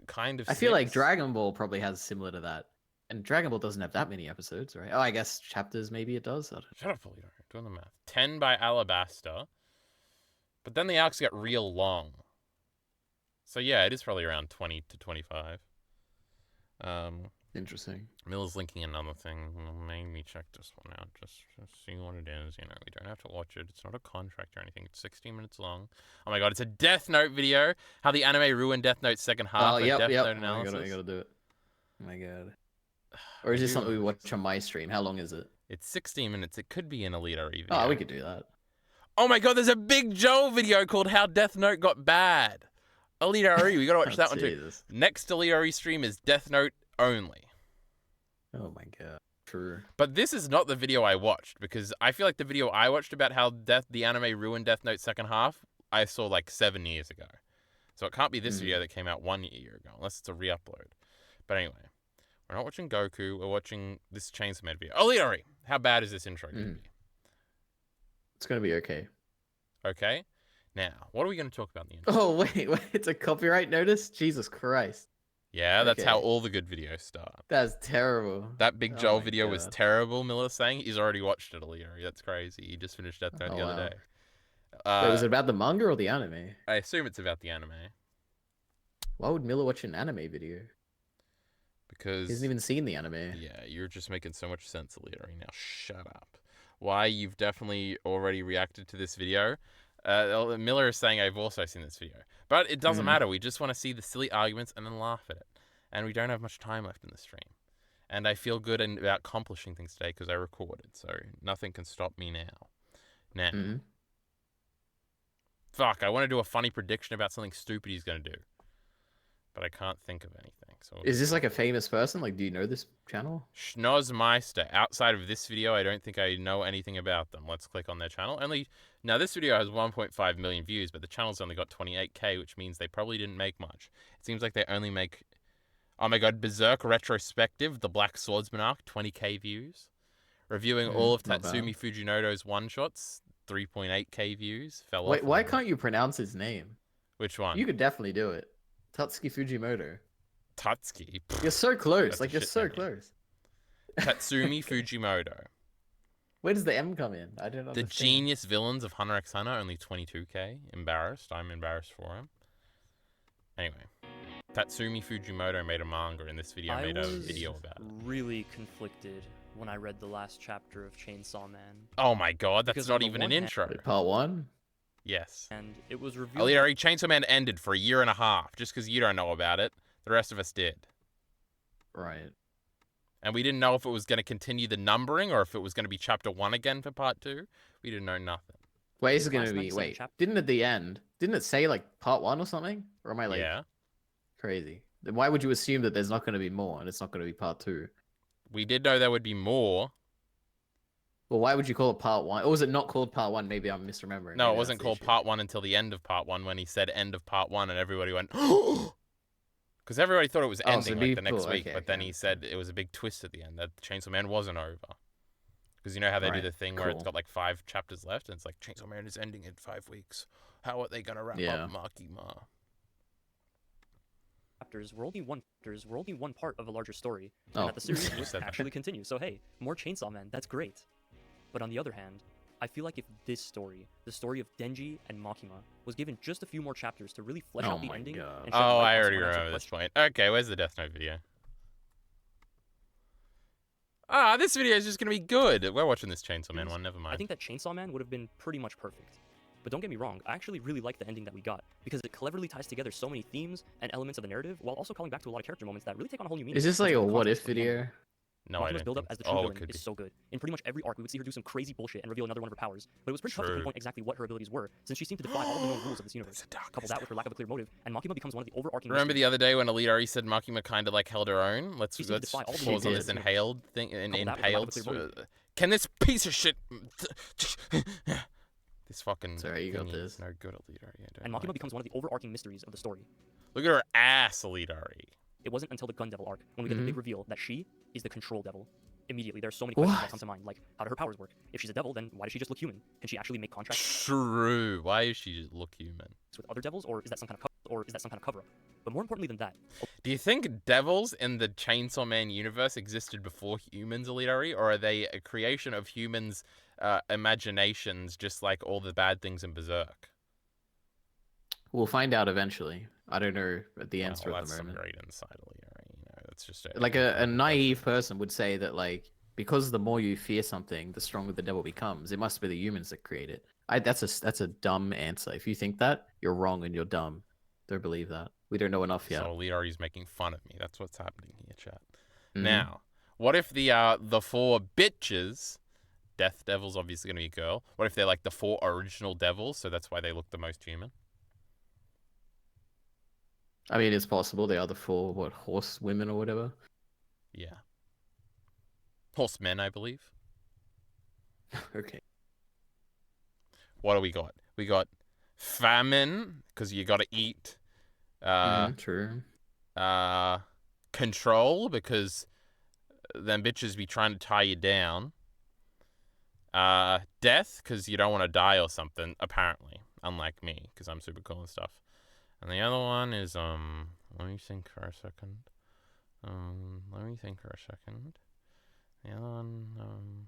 Kind of I feel like 6. Dragon Ball probably has similar to that. And Dragon Ball doesn't have that many episodes, right? Oh, I guess chapters maybe it does. Shut up, EliteAri. Doing the math. 10 by Alabasta. But then the arcs get real long. So yeah, it is probably around 20 to 25. Interesting. Miller's linking another thing. Made me check this one out. Just see what it is. You know, we don't have to watch it. It's not a contract or anything. It's 16 minutes long. Oh my god, it's a Death Note video. How the anime ruined Death Note's second half. Death Note Note analysis. I gotta do it. Oh my god. Or is this something we watch on my stream? How long is it? It's 16 minutes. It could be an EliteAri video. Oh, we could do that. Oh my god, there's a Big Joel video called How Death Note Got Bad. EliteAri, we gotta watch that one too. Next EliteAri stream is Death Note only. Oh my god. True. But this is not the video I watched, because I feel like the video I watched about how the anime ruined Death Note's second half, I saw like 7 years ago. So it can't be this video that came out 1 year ago, unless it's a re-upload. But anyway, we're not watching Goku. We're watching this Chainsaw Man video. EliteAri, how bad is this intro going to be? It's gonna be okay. Okay. Now, what are we going to talk about in the intro? Oh wait, it's a copyright notice. Jesus Christ. Yeah, that's how Okay. all the good videos start. That's terrible. That Big Oh Joel my video was God. terrible, Miller's saying. He's already watched it, EliteAri. That's crazy. He just finished that the Oh, other wow. day. Wait, was it about the manga or the anime? I assume it's about the anime. Why would Miller watch an anime video? Because... He hasn't even seen the anime. Yeah, you're just making so much sense, EliteAri. Now, shut up. Why, you've definitely already reacted to this video. Miller is saying I've also seen this video. But it doesn't matter. We just want to see the silly arguments and then laugh at it. And we don't have much time left in the stream. And I feel good about accomplishing things today because I recorded. So nothing can stop me now. Now. Fuck, I want to do a funny prediction about something stupid he's going to do. But I can't think of anything. So Is this like a famous person? Like, do you know this channel? Schnozmeister. Outside of this video, I don't think I know anything about them. Let's click on their channel. Now, this video has 1.5 million views, but the channel's only got 28k, which means they probably didn't make much. It seems like they only make... Oh my god, Berserk Retrospective, The Black Swordsman Arc, 20k views. Reviewing all of not Tatsumi Fujimoto's one-shots, 3.8k views. Fell off. Wait, why can't you pronounce his name? Which one? You could definitely do it. Tatsuki Fujimoto. Tatsuki. You're so close. That's Like, a you're shit so name. close. Tatsumi Fujimoto. Where does the M come in? I don't The understand. genius villains of Hunter x Hunter, only 22k. Embarrassed. I'm embarrassed for him. Anyway. Tatsumi Fujimoto made a manga, and this video made a video about it. Really conflicted when I read the last chapter of Chainsaw Man. Oh my god, that's Because not on the even an one hand- intro. Part 1? Yes. And it was revealed... EliteAri, Chainsaw Man ended for a year and a half, just because you don't know about it. The rest of us did. Right. And we didn't know if it was going to continue the numbering, or if it was going to be chapter 1 again for part 2. We didn't know nothing. Wait, is it Last gonna be... 97 Wait, chap- didn't at the end... Didn't it say, like, part 1 or something? Or am I, like, Yeah. crazy? Then why would you assume that there's not gonna be more, and it's not gonna be part 2? We did know there would be more. Well, why would you call it part 1? Or was it not called part 1? Maybe I'm misremembering. No, it Maybe wasn't that's the called issue. part 1 until the end of part 1 when he said end of part 1 and everybody went, because everybody thought it was Oh, so ending like the next people- week, okay, but then okay. he said it was a big twist at the end that Chainsaw Man wasn't over. Because you know how they do Right, the thing where it's cool. got like 5 chapters left and it's like Chainsaw Man is ending in 5 weeks. How are they going to wrap Yeah. up Makima? chapters were only one part of a larger story, Oh. and that the series would Said that. actually continue. So hey, more Chainsaw Man, that's great. But on the other hand, I feel like if this story, the story of Denji and Makima, was given just a few more chapters to really flesh Oh out the my ending, God. and shed Oh, light I on already some unanswered remember this questions- point. Okay, where's the Death Note video? Ah, this video is just going to be good. We're watching this Chainsaw Man one, never mind. I think that Chainsaw Man would have been pretty much perfect. But don't get me wrong, I actually really like the ending that we got, because it cleverly ties together so many themes and elements of the narrative, while also calling back to a lot of character moments that really take on a whole new meaning. Is this like once you a know the what if context of the ending. video? No, I Makima's don't build up think as the so. true Oh, it villain could is be. so good. In pretty much every arc, we would see her do some crazy bullshit and reveal another one of her powers, but it was pretty tough to True. pinpoint exactly what her abilities were, since she seemed to defy all the known rules of this universe. Couple that with her lack of a clear motive, and Makima becomes one of the overarching. Remember mysteries. the other day when EliteAri said Makima kind of like held her own? Let's She seemed to defy all the pause rules on of this the inhaled thing. Couple that with her lack of a Impaled. clear motive. Can this piece of shit? This fucking. Sorry, you got thingy this. is No good, EliteAri. I don't And Makima like becomes one of the overarching mysteries of the story. it. Look at her ass, EliteAri. It wasn't until the Gun Devil arc when we get the big reveal that she is the Control Devil. Immediately, there's so many questions that What? come to mind, like how do her powers work? If she's a devil, then why does she just look human? Can she actually make contracts True. Why does she just look human? with other devils, or is that some kind of cover-up? But more importantly than that, Do you think devils in the Chainsaw Man universe existed before humans, EliteAri, or are they a creation of humans' imaginations, just like all the bad things in Berserk? We'll find out eventually. I don't know the answer Well, at the that's some moment. great insight, EliteAri. You know, that's just Like a naive person would say that like because the more you fear something, the stronger the devil becomes. It must be the humans that create it. That's a dumb answer. If you think that, you're wrong and you're dumb. Don't believe that. We don't know enough yet. So EliteAri's making fun of me. That's what's happening here, chat. Mhm. Now, what if the 4 bitches? Death Devil's obviously gonna be a girl. What if they're like the 4 original devils? So that's why they look the most human. I mean, it's possible they are the 4 horse women or whatever. Yeah. Horsemen, I believe. Okay. What do we got? We got famine, because you got to eat True. Control, because them bitches be trying to tie you down. Death, because you don't want to die or something, apparently. Unlike me, because I'm super cool and stuff. And the other one is, let me think for a second. The other one,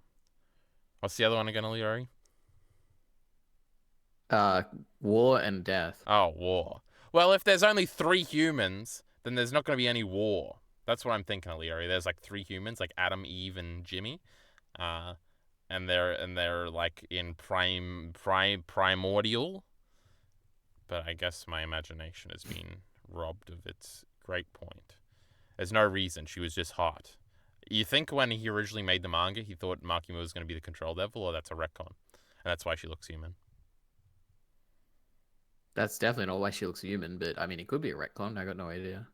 what's the other one again, EliteAri? War and death. Oh, war. Well, if there's only 3 humans, then there's not going to be any war. That's what I'm thinking, EliteAri. There's like 3 humans, like Adam, Eve, and Jimmy. And they're like in primordial. But I guess my imagination has been robbed of its great point. There's no reason. She was just hot. You think when he originally made the manga, he thought Makima was going to be the control devil, or that's a retcon? And that's why she looks human. That's definitely not why she looks human, but I mean, it could be a retcon. I got no idea.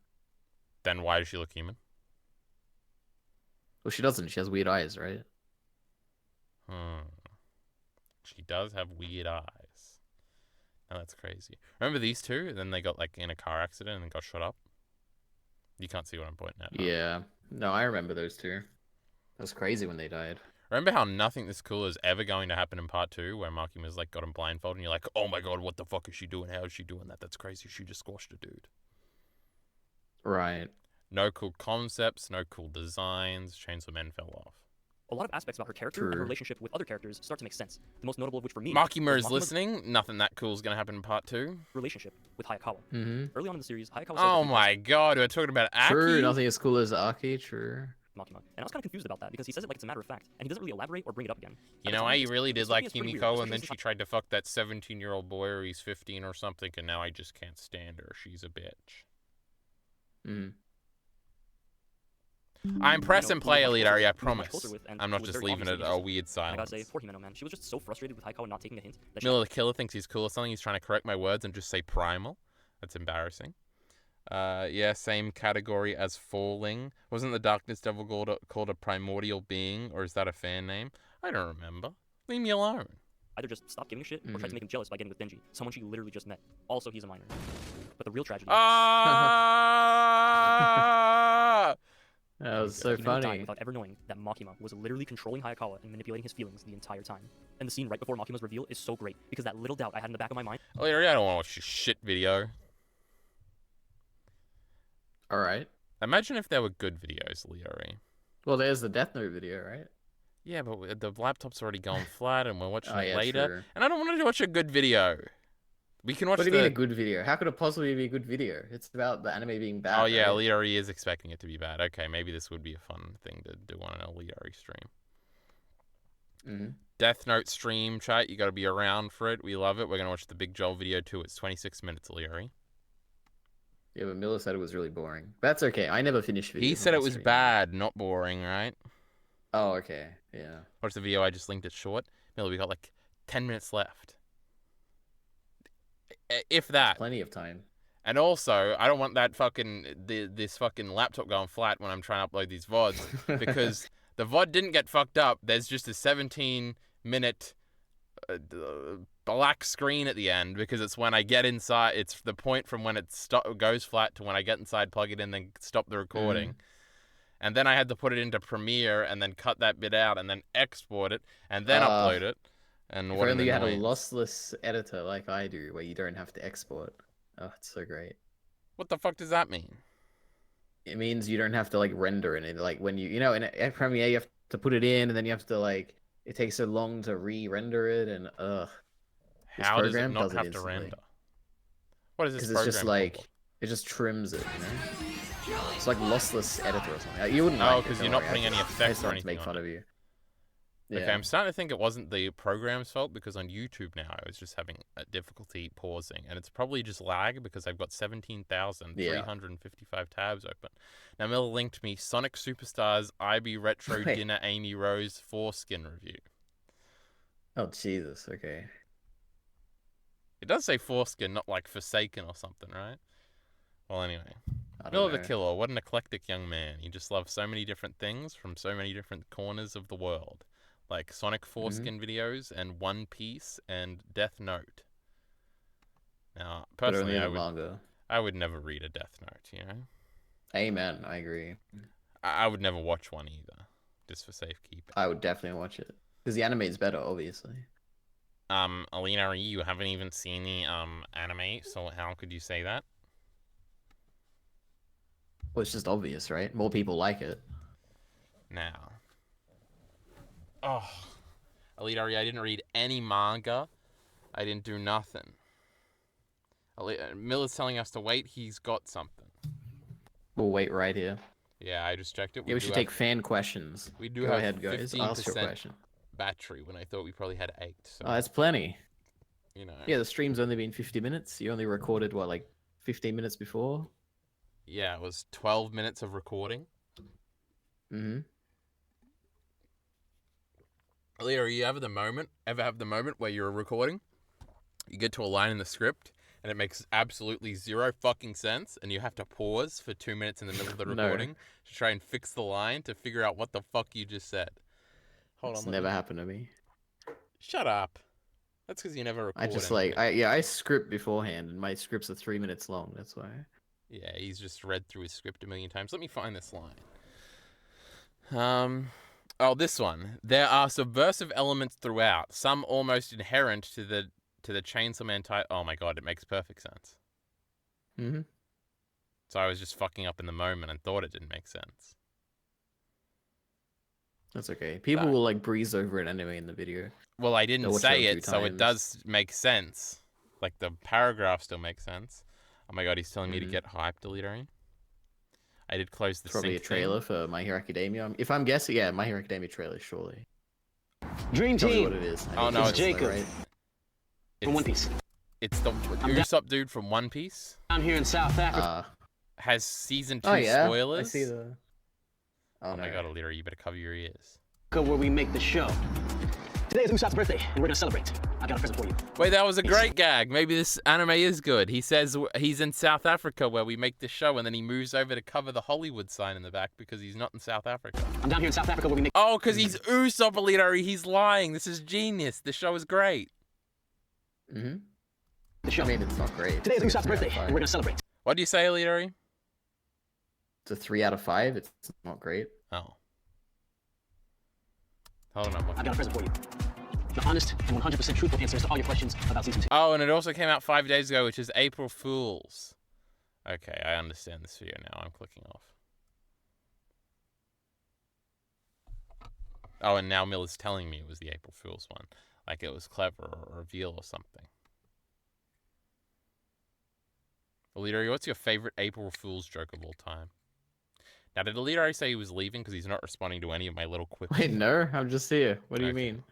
Then why does she look human? Well, she doesn't. She has weird eyes, right? She does have weird eyes. Oh, that's crazy. Remember these two? And then they got like in a car accident and got shot up. You can't see what I'm pointing at. Huh? Yeah. No, I remember those two. That was crazy when they died. Remember how nothing this cool is ever going to happen in part 2, where Makima's like got him blindfolded and you're like, oh my god, what the fuck is she doing? How is she doing that? That's crazy. She just squashed a dude. Right. No cool concepts, no cool designs. Chainsaw Man fell off. A lot of aspects about her character and her relationship with other characters start to make sense. The most notable of which for me Makima was is listening. Nothing that cool is going to happen in part 2. relationship with Hayakawa. Early on in the series, Hayakawa said Oh that my god, we're talking about Aki? True, nothing as cool as Aki, true. Makima. And I was kind of confused about that because he says it like it's a matter of fact, and he doesn't really elaborate or bring it up again. You At the know, time, I it's- really did it's like pretty weird, Kimiko, and especially then since she tried to fuck that 17-year-old boy, or he's 15 or something, and now I just can't stand her. She's a bitch. I'm press and play, EliteAri, I promise. I'm not just leaving it a weird I gotta silence. say, poor Himeno, man. She was just so frustrated with Hayakawa not taking a hint that she Miller the Killer thinks he's cool or something. He's trying to correct my words and just say primal. That's embarrassing. Yeah, same category as Falling. Wasn't the Darkness Devil called a primordial being, or is that a fan name? I don't remember. Leave me alone. either just stop giving a shit or try to make him jealous by getting with Denji, someone she literally just met. Also, he's a minor. But the real tragedy. Ah! That was so Himeno died funny. without ever knowing that Makima was literally controlling Hayakawa and manipulating his feelings the entire time. And the scene right before Makima's reveal is so great because that little doubt I had in the back of my mind. Oh, yeah, I don't want to watch your shit video. All right. Imagine if there were good videos, EliteAri. Well, there's the Death Note video, right? Yeah, but the laptop's already gone flat, and we're watching Oh, it yeah, later. true. And I don't want to watch a good video. We can watch What do you mean a good video? How could it possibly be a good video? It's about the anime being bad. Oh yeah, right? EliteAri is expecting it to be bad. Okay, maybe this would be a fun thing to do on an EliteAri stream. Death Note stream, chat. You got to be around for it. We love it. We're gonna watch the Big Joel video too. It's 26 minutes, EliteAri. Yeah, but Miller said it was really boring. That's okay. I never finished videos. He said on it my was stream. bad, not boring, right? Oh, okay. Yeah. Watch the video I just linked it short. Miller, we got like 10 minutes left. If that. Plenty of time. And also, I don't want that this fucking laptop going flat when I'm trying to upload these VODs because the VOD didn't get fucked up. There's just a 17-minute black screen at the end because it's when I get inside. It's the point from when it goes flat to when I get inside, plug it in, then stop the recording. And then I had to put it into Premiere and then cut that bit out and then export it and then upload it. And If what only an you had a annoyance. lossless editor like I do, where you don't have to export. Oh, it's so great. What the fuck does that mean? It means you don't have to like render in it. Like when you know, in Premiere you have to put it in, and then you have to like. It takes so long to re-render it, and This How does it program not does it have to instantly. render? What is this Because program it's just like called? it just trims it, you know. It's like lossless editor or something. You wouldn't. Oh, like it, because don't you're not worry. putting any I effects just or wanted to anything make fun on of it. you. Okay, Yeah. I'm starting to think it wasn't the program's fault because on YouTube now I was just having a difficulty pausing, and it's probably just lag because I've got 17,355 tabs open. Now Miller linked me Sonic Superstars IB Retro Wait. Dinner Amy Rose foreskin review. Oh Jesus. Okay. It does say foreskin, not like Forsaken or something, right? Well, anyway. I don't Miller the know. Killer, what an eclectic young man. He just loves so many different things from so many different corners of the world. Like Sonic Foreskin videos and One Piece and Death Note. Now, But only personally, in I the would, manga. I would never read a Death Note, you know? Amen. I agree. I would never watch one either, just for safekeeping. I would definitely watch it because the anime is better, obviously. EliteAri, you haven't even seen the anime, so how could you say that? Well, it's just obvious, right? More people like it. Now. Oh. EliteAri, I didn't read any manga. I didn't do nothing. Miller's telling us to wait. He's got something. We'll wait right here. Yeah, I just checked it. Yeah, we should take fan questions. We do Go have ahead, guys. Ask your 15% question. battery when I thought we probably had 8. So, Oh, that's plenty. you know. Yeah, the stream's only been 50 minutes. You only recorded, what, like 15 minutes before? Yeah, it was 12 minutes of recording. Mm-hmm. EliteAri, you ever have the moment where you're recording, you get to a line in the script, and it makes absolutely zero fucking sense, and you have to pause for 2 minutes in the middle of the No. recording to try and fix the line to figure out what the fuck you just said. Hold It's on. never happened to me. Shut up. That's because you never record I just anything. I script beforehand, and my scripts are 3 minutes long. That's why. Yeah, he's just read through his script a million times. Let me find this line. Oh, this one. There are subversive elements throughout, some almost inherent to the Chainsaw Man type. Oh my god, it makes perfect sense. Mm-hmm. So I was just fucking up in the moment and thought it didn't make sense. That's okay. People will like breeze over it anyway in the video. Well, I didn't They'll watch say it a it, few so it times. does make sense. Like the paragraph still makes sense. Oh my god, he's telling me to get hyped, EliteAri. I did close the Probably a sync trailer thing. for My Hero Academia. If I'm guessing, yeah, My Hero Academia trailer, surely. Dream Tell me Team what it is. Oh, no, it's it's Jacob. right? from One Piece. It's the Usopp dude from One Piece. Down here in South Africa. Has season 2 Oh yeah, spoilers. I see the. Oh my god, EliteAri, you better cover your ears. Where we make the show. Today is Usopp's birthday, and we're gonna celebrate. I got a present for you. Wait, that was a great gag. Maybe this anime is good. He says he's in South Africa where we make the show, and then he moves over to cover the Hollywood sign in the back because he's not in South Africa. I'm down here in South Africa where we make. Oh, because he's Usopp, EliteAri. He's lying. This is genius. The show is great. Mm-hmm. the show. I mean, it's not great. Today is It's Usopp's like a birthday, 3 out of and we're gonna celebrate. What do you say, EliteAri? 5. It's a 3 out of 5. It's not great. Oh. Hold on. I got a present for you. The honest and 100% truthful answers to all your questions about season 2. Oh, and it also came out 5 days ago, which is April Fool's. Okay, I understand this video now. I'm clicking off. Oh, and now Miller's telling me it was the April Fool's one. Like it was clever or a reveal or something. EliteAri, what's your favorite April Fool's joke of all time? Now, did EliteAri say he was leaving because he's not responding to any of my little quips? Wait, no, I'm just here. What do you Okay. mean?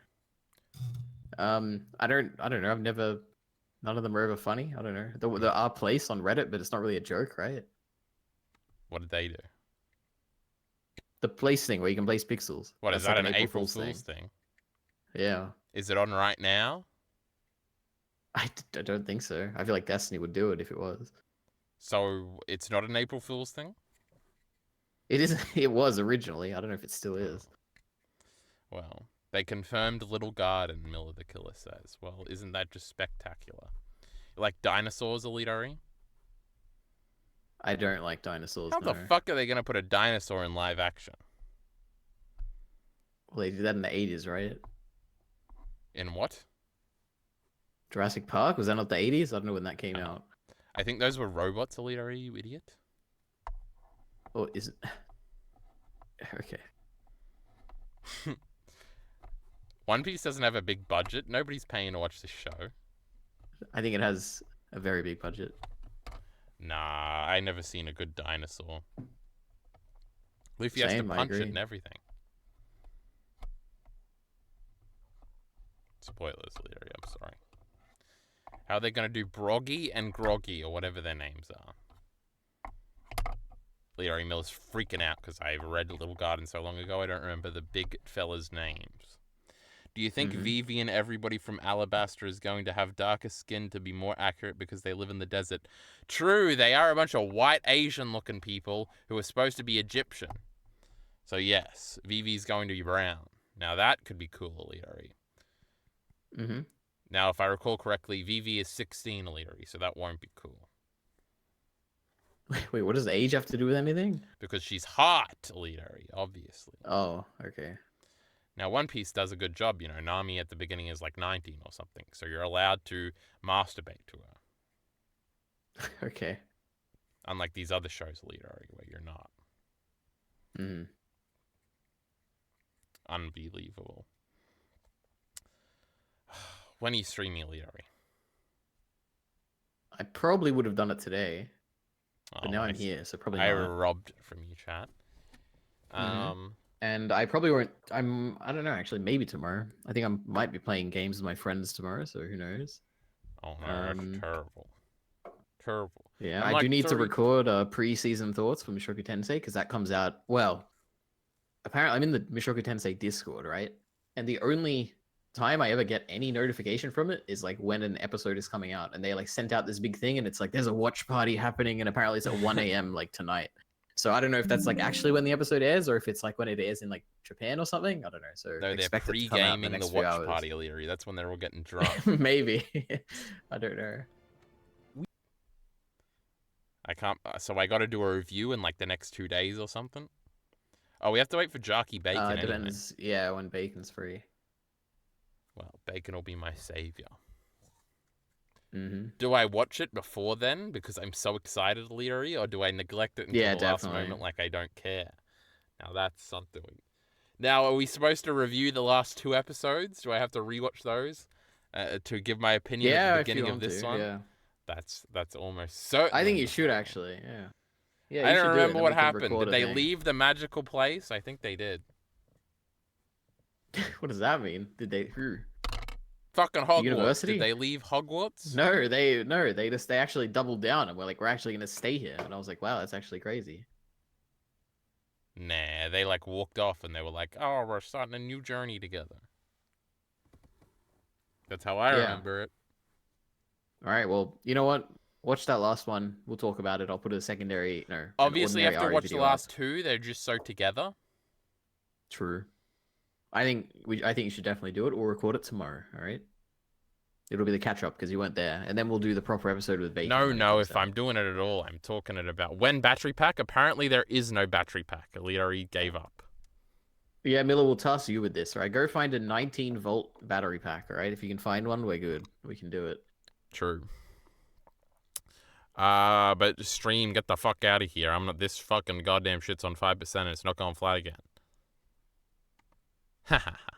I don't know. I've never. None of them are ever funny. I don't know. There are place on Reddit, but it's not really a joke, right? What did they do? The place thing where you can place pixels. What, is That's that like an April Fool's thing? Yeah. Is it on right now? I don't think so. I feel like Destiny would do it if it was. So it's not an April Fool's thing? It is. It was originally. I don't know if it still is. Well, they confirmed Little Garden, Miller the Killer says. Well, isn't that just spectacular? You like dinosaurs, EliteAri? I don't like dinosaurs. How the no. fuck are they going to put a dinosaur in live action? Well, they did that in the 80s, right? In what? Jurassic Park? Was that not the 80s? I don't know when that came Uh-huh. out. I think those were robots, EliteAri, you idiot. Or is it? Okay. One Piece doesn't have a big budget. Nobody's paying to watch this show. I think it has a very big budget. Nah, I never seen a good dinosaur. Luffy has to Same, I punch it agree. and everything. Spoilers, EliteAri, I'm sorry. How are they going to do Broggy and Groggy, or whatever their names are? EliteAri Miller's freaking out because I read Little Garden so long ago I don't remember the big fella's names. Do you think Vivi and everybody from Alabasta is going to have darker skin to be more accurate because they live in the desert? True, they are a bunch of white Asian-looking people who are supposed to be Egyptian. So yes, Vivi's going to be brown. Now that could be cool, EliteAri. Mm-hmm. Now, if I recall correctly, Vivi is 16, EliteAri, so that won't be cool. Wait, what does age have to do with anything? because she's hot, EliteAri, obviously. Oh, okay. Now, One Piece does a good job. You know, Nami at the beginning is like 19 or something, so you're allowed to masturbate to her. Okay. Unlike these other shows, EliteAri, where you're not. Mm. Unbelievable. When are you streaming, EliteAri? I probably would have done it today, but now I'm I see. here, so probably I not. robbed from you, chat. And I probably won't. I don't know. Actually, maybe tomorrow. I think I might be playing games with my friends tomorrow. So who knows? Oh no, that's terrible. Terrible. Yeah, I'm I do like need to 30 record pre-season thoughts for Mushoku Tensei because that comes out. Well, apparently I'm in the Mushoku Tensei Discord, right? And the only time I ever get any notification from it is like when an episode is coming out, and they like sent out this big thing, and it's like there's a watch party happening, and apparently it's at 1 a.m. like tonight. So I don't know if that's like actually when the episode airs, or if it's like when it airs in like Japan or something. I don't know. So No, they're expect it to come out in pre-gaming the next few watch hours. party, EliteAri. That's when they're all getting drunk. Maybe. I don't know. I can't. So I got to do a review in like the next 2 days or something. Oh, we have to wait for Jarky Bacon. It anyway. depends. Yeah, when bacon's free. Well, Bacon will be my savior. Mm-hmm. Do I watch it before then because I'm so excited, EliteAri, or do I neglect it until the last moment like I don't care? Now that's something. Now, are we supposed to review the last 2 episodes? Do I have to rewatch those to give my opinion at the beginning of this one? Yeah. That's almost certain. I think you should actually. Yeah. Yeah. I you don't should do it, remember then what we can happened. record Did a they thing. leave the magical place? I think they did. What does that mean? Did they? Who? Fucking Hogwarts. University? Did they leave Hogwarts? No, they actually doubled down and were like, we're actually gonna stay here. And I was like, wow, that's actually crazy. Nah, they like walked off and they were like, oh, we're starting a new journey together. That's how I remember it. All right, well, you know what? Watch that last one. We'll talk about it. I'll put a secondary. No. an Obviously, ordinary after Ari watch the video last up. 2, they're just so together. True. I think you should definitely do it. We'll record it tomorrow. All right. It'll be the catch up because you weren't there, and then we'll do the proper episode with Bacon. No. If I'm doing it at all, I'm talking it about when battery pack. Apparently, there is no battery pack. EliteAri gave up. Yeah, Miller will task you with this. All right, go find a 19-volt battery pack. All right, if you can find one, we're good. We can do it. True. But stream, get the fuck out of here. I'm not. This fucking goddamn shit's on 5%, and it's not going flat again. Ha ha ha.